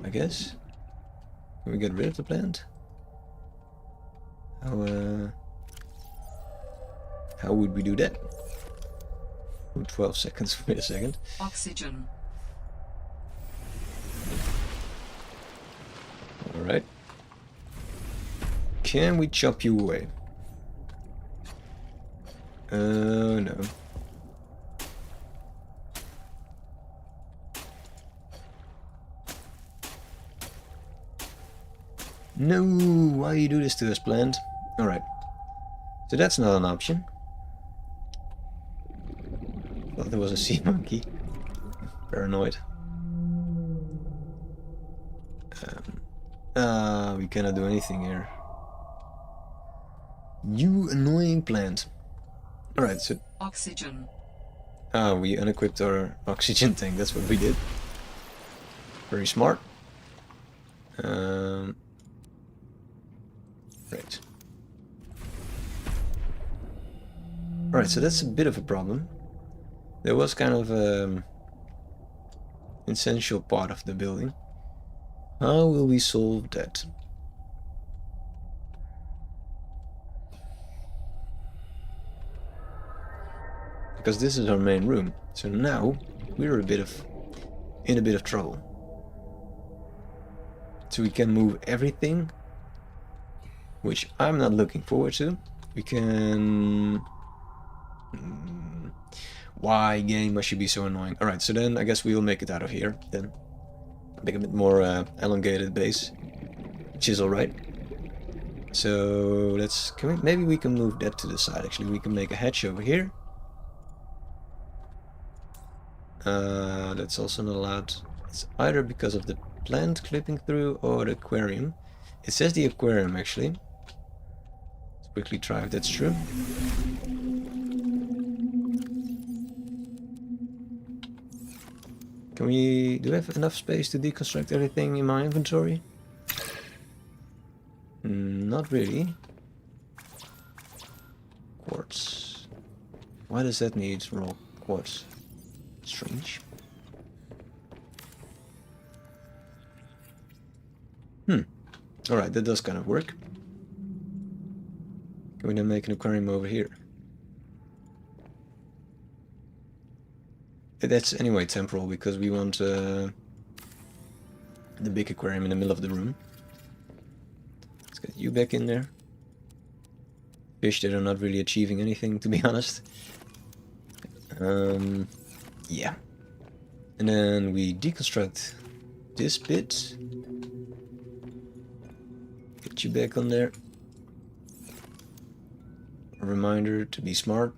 I guess. Can we get rid of the plant? How would we do that? 12 seconds. Wait a second. Oxygen. Alright. Can we chop you away? No. No, why you do this to us, plant? Alright. So that's not an option. Thought there was a sea monkey. Paranoid. We cannot do anything here. You annoying plant. Alright, so... Oxygen. we unequipped our oxygen tank, that's what we did. Very smart. Right. Alright, so that's a bit of a problem. There was kind of an essential part of the building. How will we solve that? Because this is our main room. So now we're in a bit of trouble. So we can move everything, which I'm not looking forward to. We can... Why, game? I should be so annoying. Alright, so then I guess we will make it out of here then. Make a bit more elongated base, which is alright. So let's... maybe we can move that to the side actually. We can make a hatch over here. That's also not allowed. It's either because of the plant clipping through or the aquarium. It says the aquarium actually. Let's quickly try if that's true. Do we have enough space to deconstruct everything in my inventory? Not really. Quartz. Why does that need raw quartz? Strange. Alright, that does kind of work. Can we then make an aquarium over here? That's anyway temporal because we want the big aquarium in the middle of the room. Let's get you back in there. Fish that are not really achieving anything, to be honest. Yeah. And then we deconstruct this bit. Get you back on there. A reminder to be smart.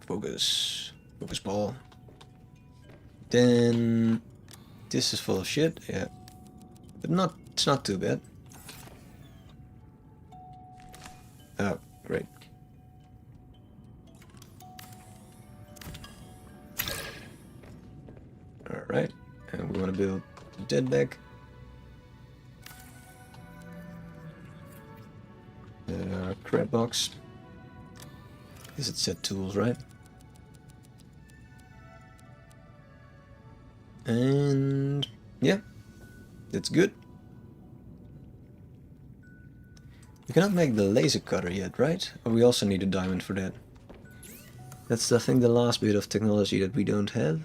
Focus. Focus ball. Then this is full of shit, yeah. But it's not too bad. Oh, great. Alright, and we want to build the dead bag. crab box. Guess it said tools, right? And yeah, that's good. We cannot make the laser cutter yet, right? Or we also need a diamond for that. That's, I think, the last bit of technology that we don't have.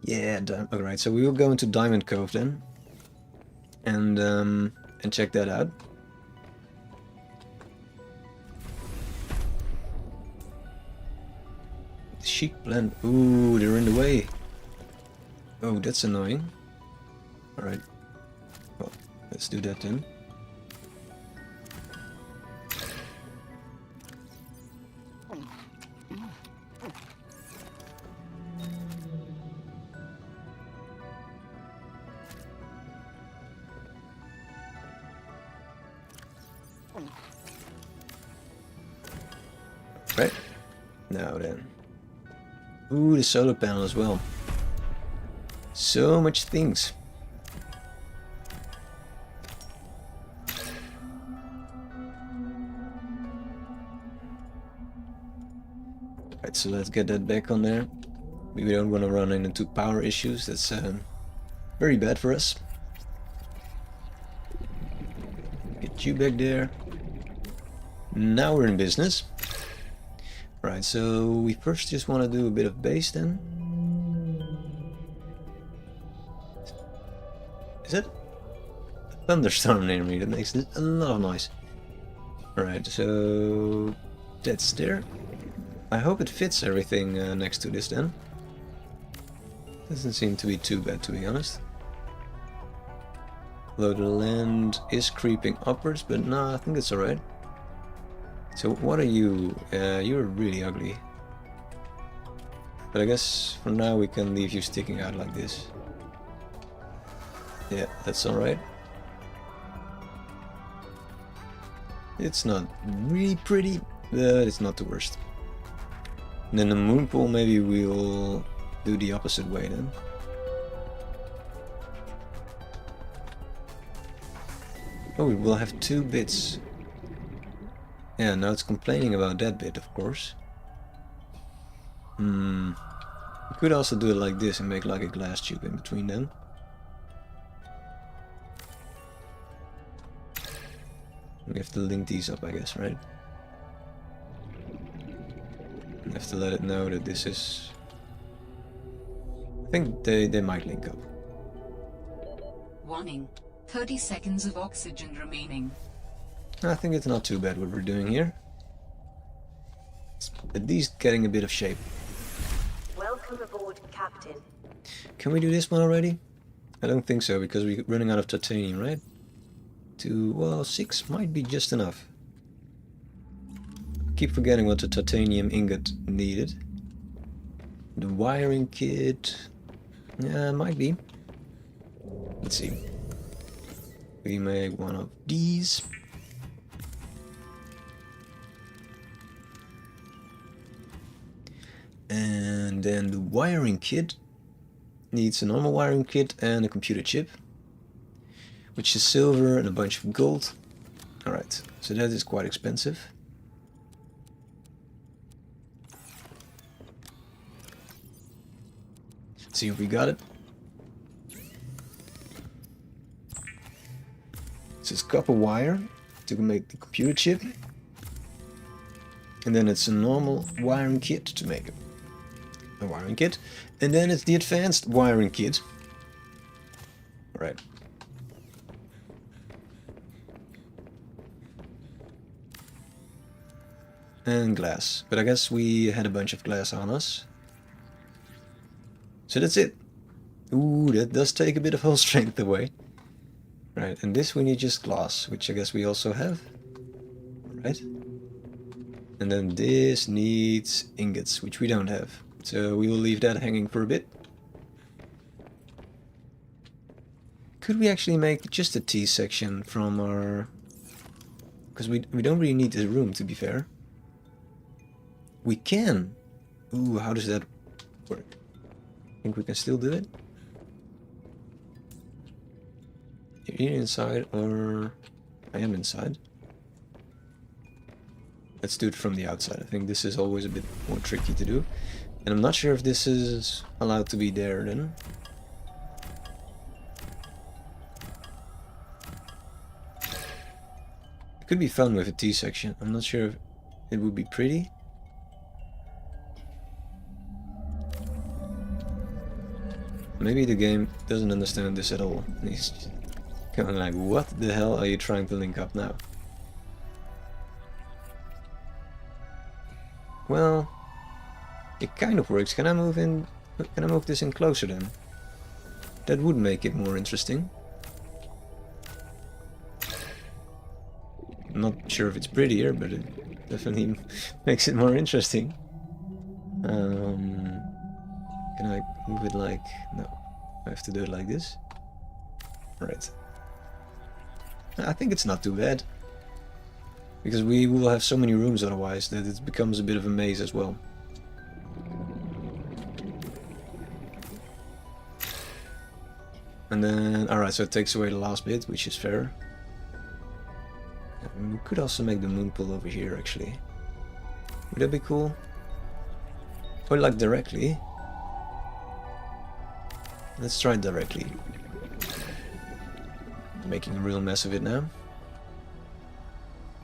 Yeah, alright, so we will go into Diamond Cove then. And check that out. Sheep plant. Ooh, they're in the way. Oh, that's annoying. Alright. Well, let's do that then. Right. Now then. Ooh, the solar panel as well. So much things. Right, so let's get that back on there. We don't want to run into power issues. That's very bad for us. Get you back there. Now we're in business. Right, so we first just want to do a bit of base then. Is it a thunderstorm near me? That makes a lot of noise. Alright, so that's there. I hope it fits everything next to this then. Doesn't seem to be too bad, to be honest. Although the land is creeping upwards, but no, I think it's alright. So what are you? You're really ugly. But I guess for now we can leave you sticking out like this. Yeah, that's alright. It's not really pretty, but it's not the worst. And then the moon pool, maybe we'll do the opposite way then. Oh, we will have 2 bits. Yeah, now it's complaining about that bit, of course. We could also do it like this and make like a glass tube in between them. We have to link these up, I guess, right? We have to let it know that this is... I think they might link up. Warning. 30 seconds of oxygen remaining. I think it's not too bad what we're doing here. It's at least getting a bit of shape. Welcome aboard, Captain. Can we do this one already? I don't think so, because we're running out of titanium, right? Well, 6 might be just enough. Keep forgetting what the titanium ingot needed. The wiring kit... yeah, might be. Let's see. We make one of these. And then the wiring kit needs a normal wiring kit and a computer chip, which is silver and a bunch of gold. Alright, so that is quite expensive. Let's see if we got it. This is copper wire to make the computer chip. And then it's a normal wiring kit to make a wiring kit. And then it's the advanced wiring kit. Right. And glass. But I guess we had a bunch of glass on us. So that's it. Ooh, that does take a bit of whole strength away. Right, and this we need just glass, which I guess we also have. Right. And then this needs ingots, which we don't have. So we will leave that hanging for a bit. Could we actually make just a T section from our... because we don't really need this room, to be fair. We can! Ooh, how does that work? Think we can still do it? You're either inside or... I am inside. Let's do it from the outside. I think this is always a bit more tricky to do. And I'm not sure if this is allowed to be there then. It could be fun with a T section. I'm not sure if it would be pretty. Maybe the game doesn't understand this at all. And he's kind of like, what the hell are you trying to link up now? Well, it kind of works. Can I move in? Can I move this in closer then? That would make it more interesting. I'm not sure if it's prettier, but it definitely makes it more interesting. Can I move it like... No, I have to do it like this. Right. I think it's not too bad. Because we will have so many rooms otherwise that it becomes a bit of a maze as well. And then, alright, so it takes away the last bit, which is fair. And we could also make the moon pool over here, actually. Would that be cool? Or like directly? Let's try it directly. I'm making a real mess of it now.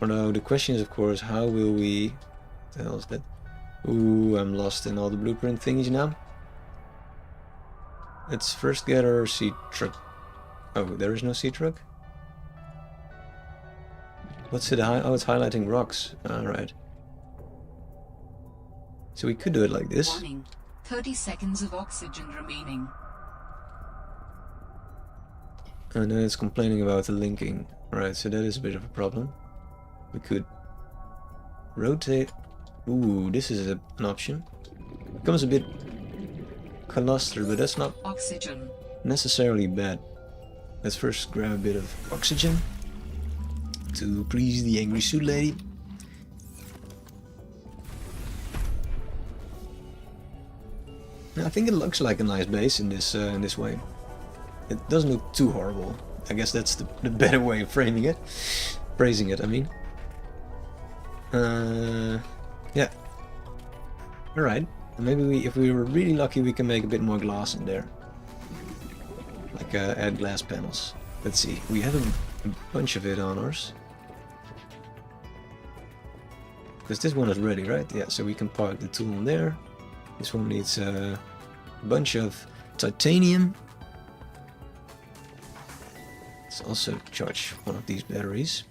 Although the question is, of course, how will we... What the hell is that? Ooh, I'm lost in all the blueprint thingies now. Let's first get our sea truck. Oh, there is no sea truck? What's it? Oh, it's highlighting rocks. Alright. So we could do it like this. Warning. 30 seconds of oxygen remaining. And then it's complaining about the linking. Right, so that is a bit of a problem. We could rotate. Ooh, this is an option. Becomes a bit clustered, but that's not Oxygen. necessarily bad. Let's first grab a bit of oxygen to please the angry suit lady. I think it looks like a nice base in this way. It doesn't look too horrible. I guess that's the better way of framing it. Phrasing it, I mean. Yeah. Alright. Maybe if we were really lucky, we can make a bit more glass in there. Like add glass panels. Let's see. We have a bunch of it on ours. Because this one is ready, right? Yeah, so we can park the tool in there. This one needs a bunch of titanium. Let's also charge one of these batteries.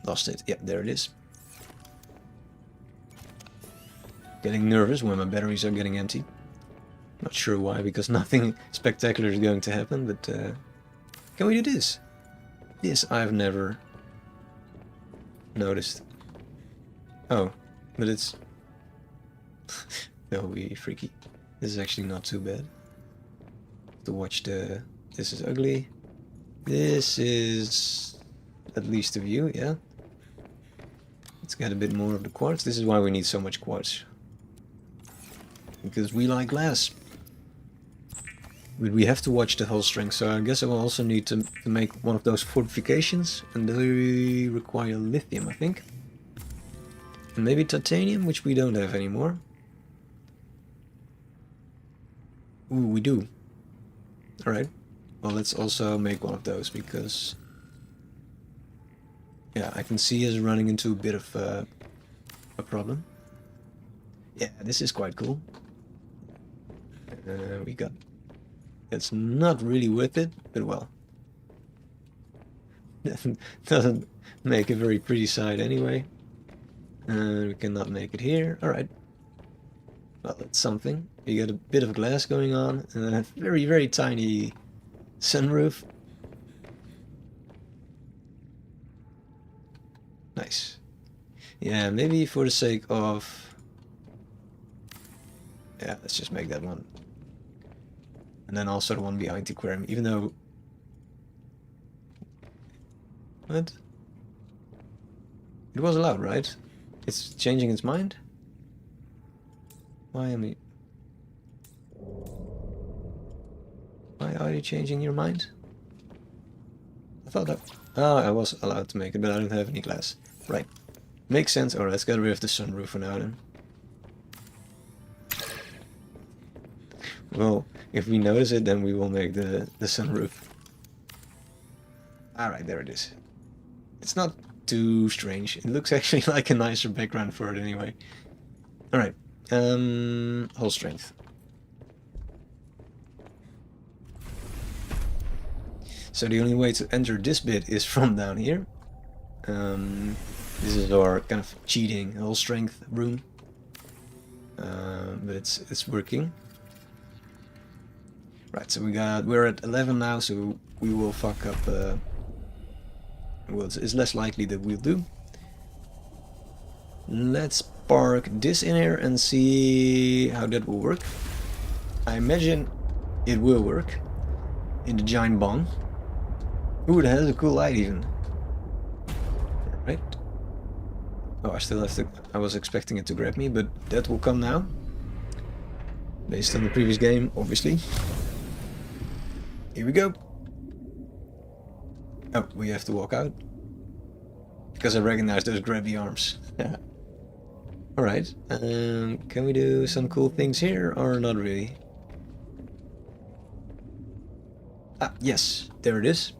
Lost it. Yeah, there it is. Getting nervous when my batteries are getting empty. Not sure why, because nothing spectacular is going to happen, but can we do this? This I've never noticed. Oh, but it's... that would be freaky. This is actually not too bad. To watch the... This is ugly. This is... at least a view, yeah. Let's get a bit more of the quartz. This is why we need so much quartz. Because we like glass. But we have to watch the hull strength, so I guess I will also need to make one of those fortifications. And they require lithium, I think. And maybe titanium, which we don't have anymore. Ooh, we do. Alright. Well, let's also make one of those, because... yeah, I can see us running into a bit of a problem. Yeah, this is quite cool. We got... It's not really worth it, but well. Doesn't make a very pretty side anyway. We cannot make it here. Alright. Well, that's something. You got a bit of glass going on, and a very, very tiny sunroof. Nice. Yeah, maybe for the sake of... yeah, let's just make that one. And then also the one behind the aquarium, even though... What? It was allowed, right? It's changing its mind? Why am I... Why are you changing your mind? thought that... Oh, I was allowed to make it, but I don't have any glass. Right. Makes sense. Alright, let's get rid of the sunroof for now then. Well, if we notice it, then we will make the sunroof. Alright, there it is. It's not too strange. It looks actually like a nicer background for it anyway. Alright. Hull strength. So the only way to enter this bit is from down here. This is our kind of cheating hull strength room. But it's working. Right, so we're at 11 now, so we will fuck up. Well, it's less likely that we'll do. Let's park this in here and see how that will work. I imagine it will work in the giant bomb. Ooh, that has a cool light even. Right. Oh, I still have to... I was expecting it to grab me, but that will come now. Based on the previous game, obviously. Here we go. Oh, we have to walk out. Because I recognize those grabby arms. Alright, can we do some cool things here, or not really? Ah, yes, there it is.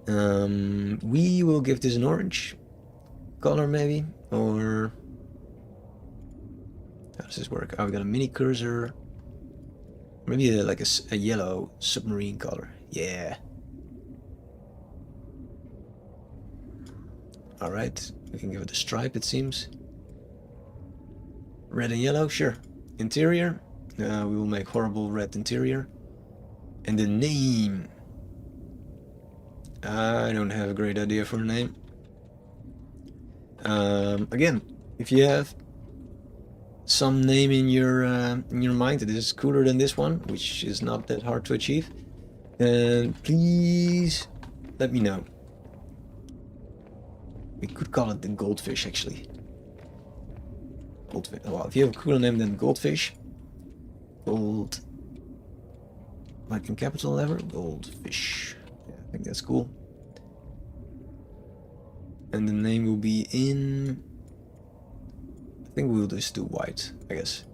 We will give this an orange color maybe, or... How does this work? Oh, we got a mini cursor. Maybe like a yellow submarine color. Yeah. Alright, we can give it a stripe, it seems. Red and yellow, sure. Interior, we will make horrible red interior. And the name. I don't have a great idea for a name. Again, if you have some name in your mind that is cooler than this one, which is not that hard to achieve, then please let me know. We could call it the goldfish, actually. Goldfish. Well, if you have a cooler name than goldfish, gold, like in capital letter, goldfish. Yeah, I think that's cool. And the name will be in... I think we'll just do white, I guess.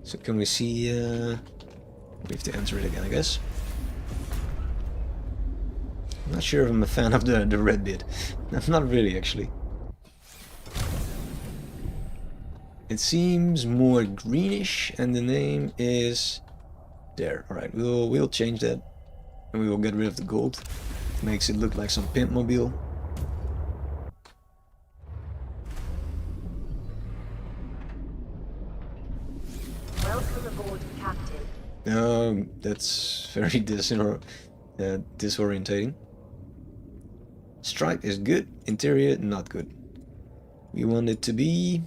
So can we see... we have to enter it again, I guess. I'm not sure if I'm a fan of the red bit. Not really, actually. It seems more greenish, and the name is there. Alright, we'll change that. And we will get rid of the gold. Makes it look like some pimp mobile. Welcome aboard, Captain. That's very disorientating. Stripe is good, interior not good. We want it to be...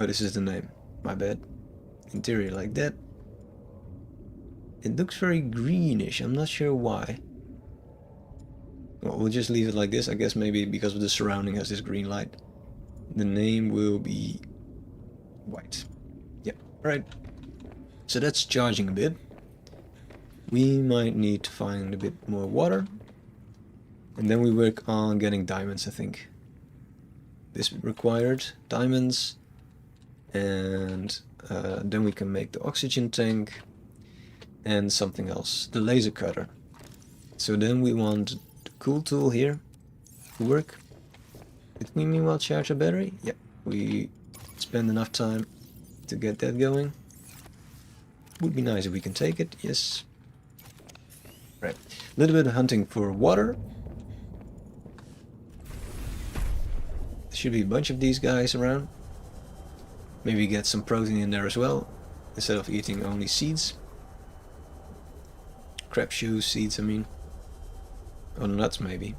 Oh, this is the name. My bad. Interior like that. It looks very greenish, I'm not sure why. Well, we'll just leave it like this, I guess maybe because of the surrounding has this green light. The name will be white. Yep, right. So that's charging a bit. We might need to find a bit more water. And then we work on getting diamonds, I think. This required diamonds. And then we can make the oxygen tank. And something else. The laser cutter. So then we want the cool tool here to work. Did we meanwhile charge a battery? Yeah, we spend enough time to get that going. Would be nice if we can take it, yes. Right, a little bit of hunting for water. There should be a bunch of these guys around. Maybe get some protein in there as well, instead of eating only seeds. Crab shoes, seeds, I mean. Or nuts, maybe.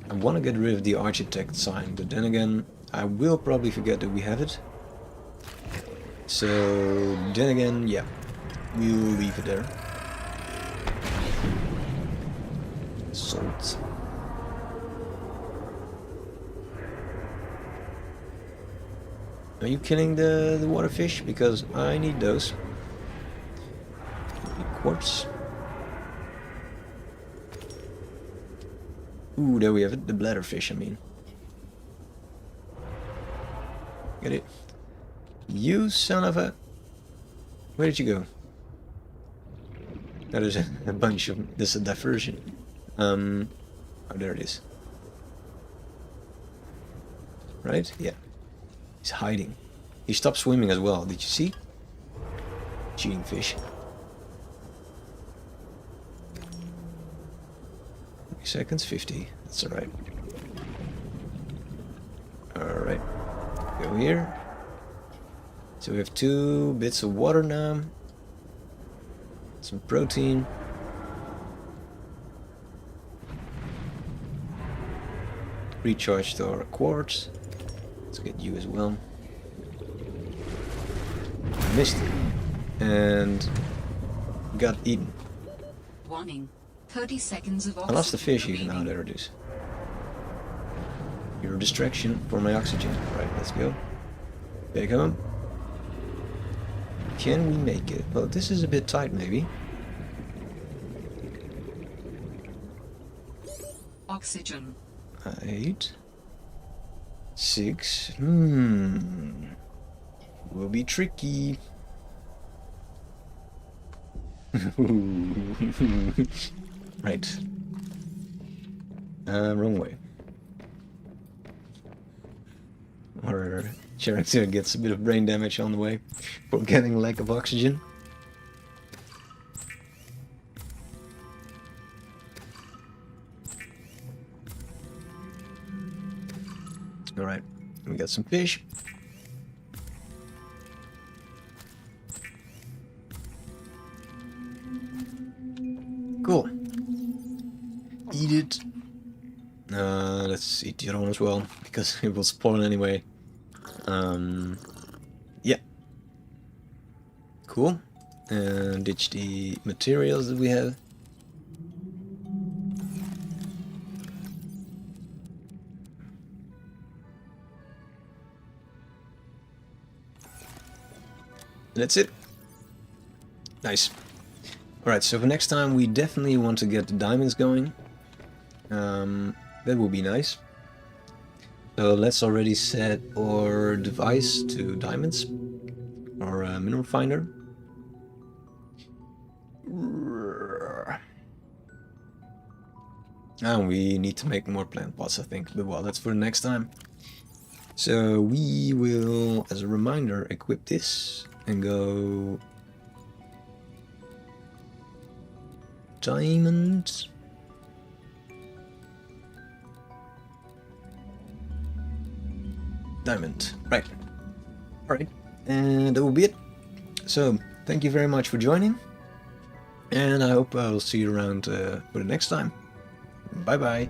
I want to get rid of the architect sign, but then again, I will probably forget that we have it. So, then again, yeah, we'll leave it there. Salt. Are you killing the water fish? Because I need those. Quartz. Ooh, there we have it. The bladderfish, I mean. Get it? You son of a... Where did you go? That is a bunch of... This is a diversion. Oh, there it is. Right? Yeah. He's hiding. He stopped swimming as well. Did you see? Cheating fish. Seconds, 50. That's alright. Alright. Go here. So we have 2 bits of water now. Some protein. Recharged our quartz. Let's get you as well. Missed it. And got eaten. Warning. 30 seconds of oxygen. I lost the fish even. remaining. Now there it is. You're a distraction for my oxygen. Right, let's go. Back home. Can we make it? Well, this is a bit tight maybe. Oxygen. 8. 6. Will be tricky. Right. Wrong way. Our character gets a bit of brain damage on the way for getting lack of oxygen. Alright, we got some fish. Cool. Eat it. Let's eat the other one as well, because it will spoil anyway. Yeah. Cool. And ditch the materials that we have. That's it. Nice. Alright, so for next time we definitely want to get the diamonds going. That will be nice. So let's already set our device to diamonds. Our mineral finder. And we need to make more plant pots, I think. But well, that's for the next time. So we will, as a reminder, equip this and go diamond. Diamond. Right. Alright. And that will be it. So, thank you very much for joining. And I hope I'll see you around for the next time. Bye bye.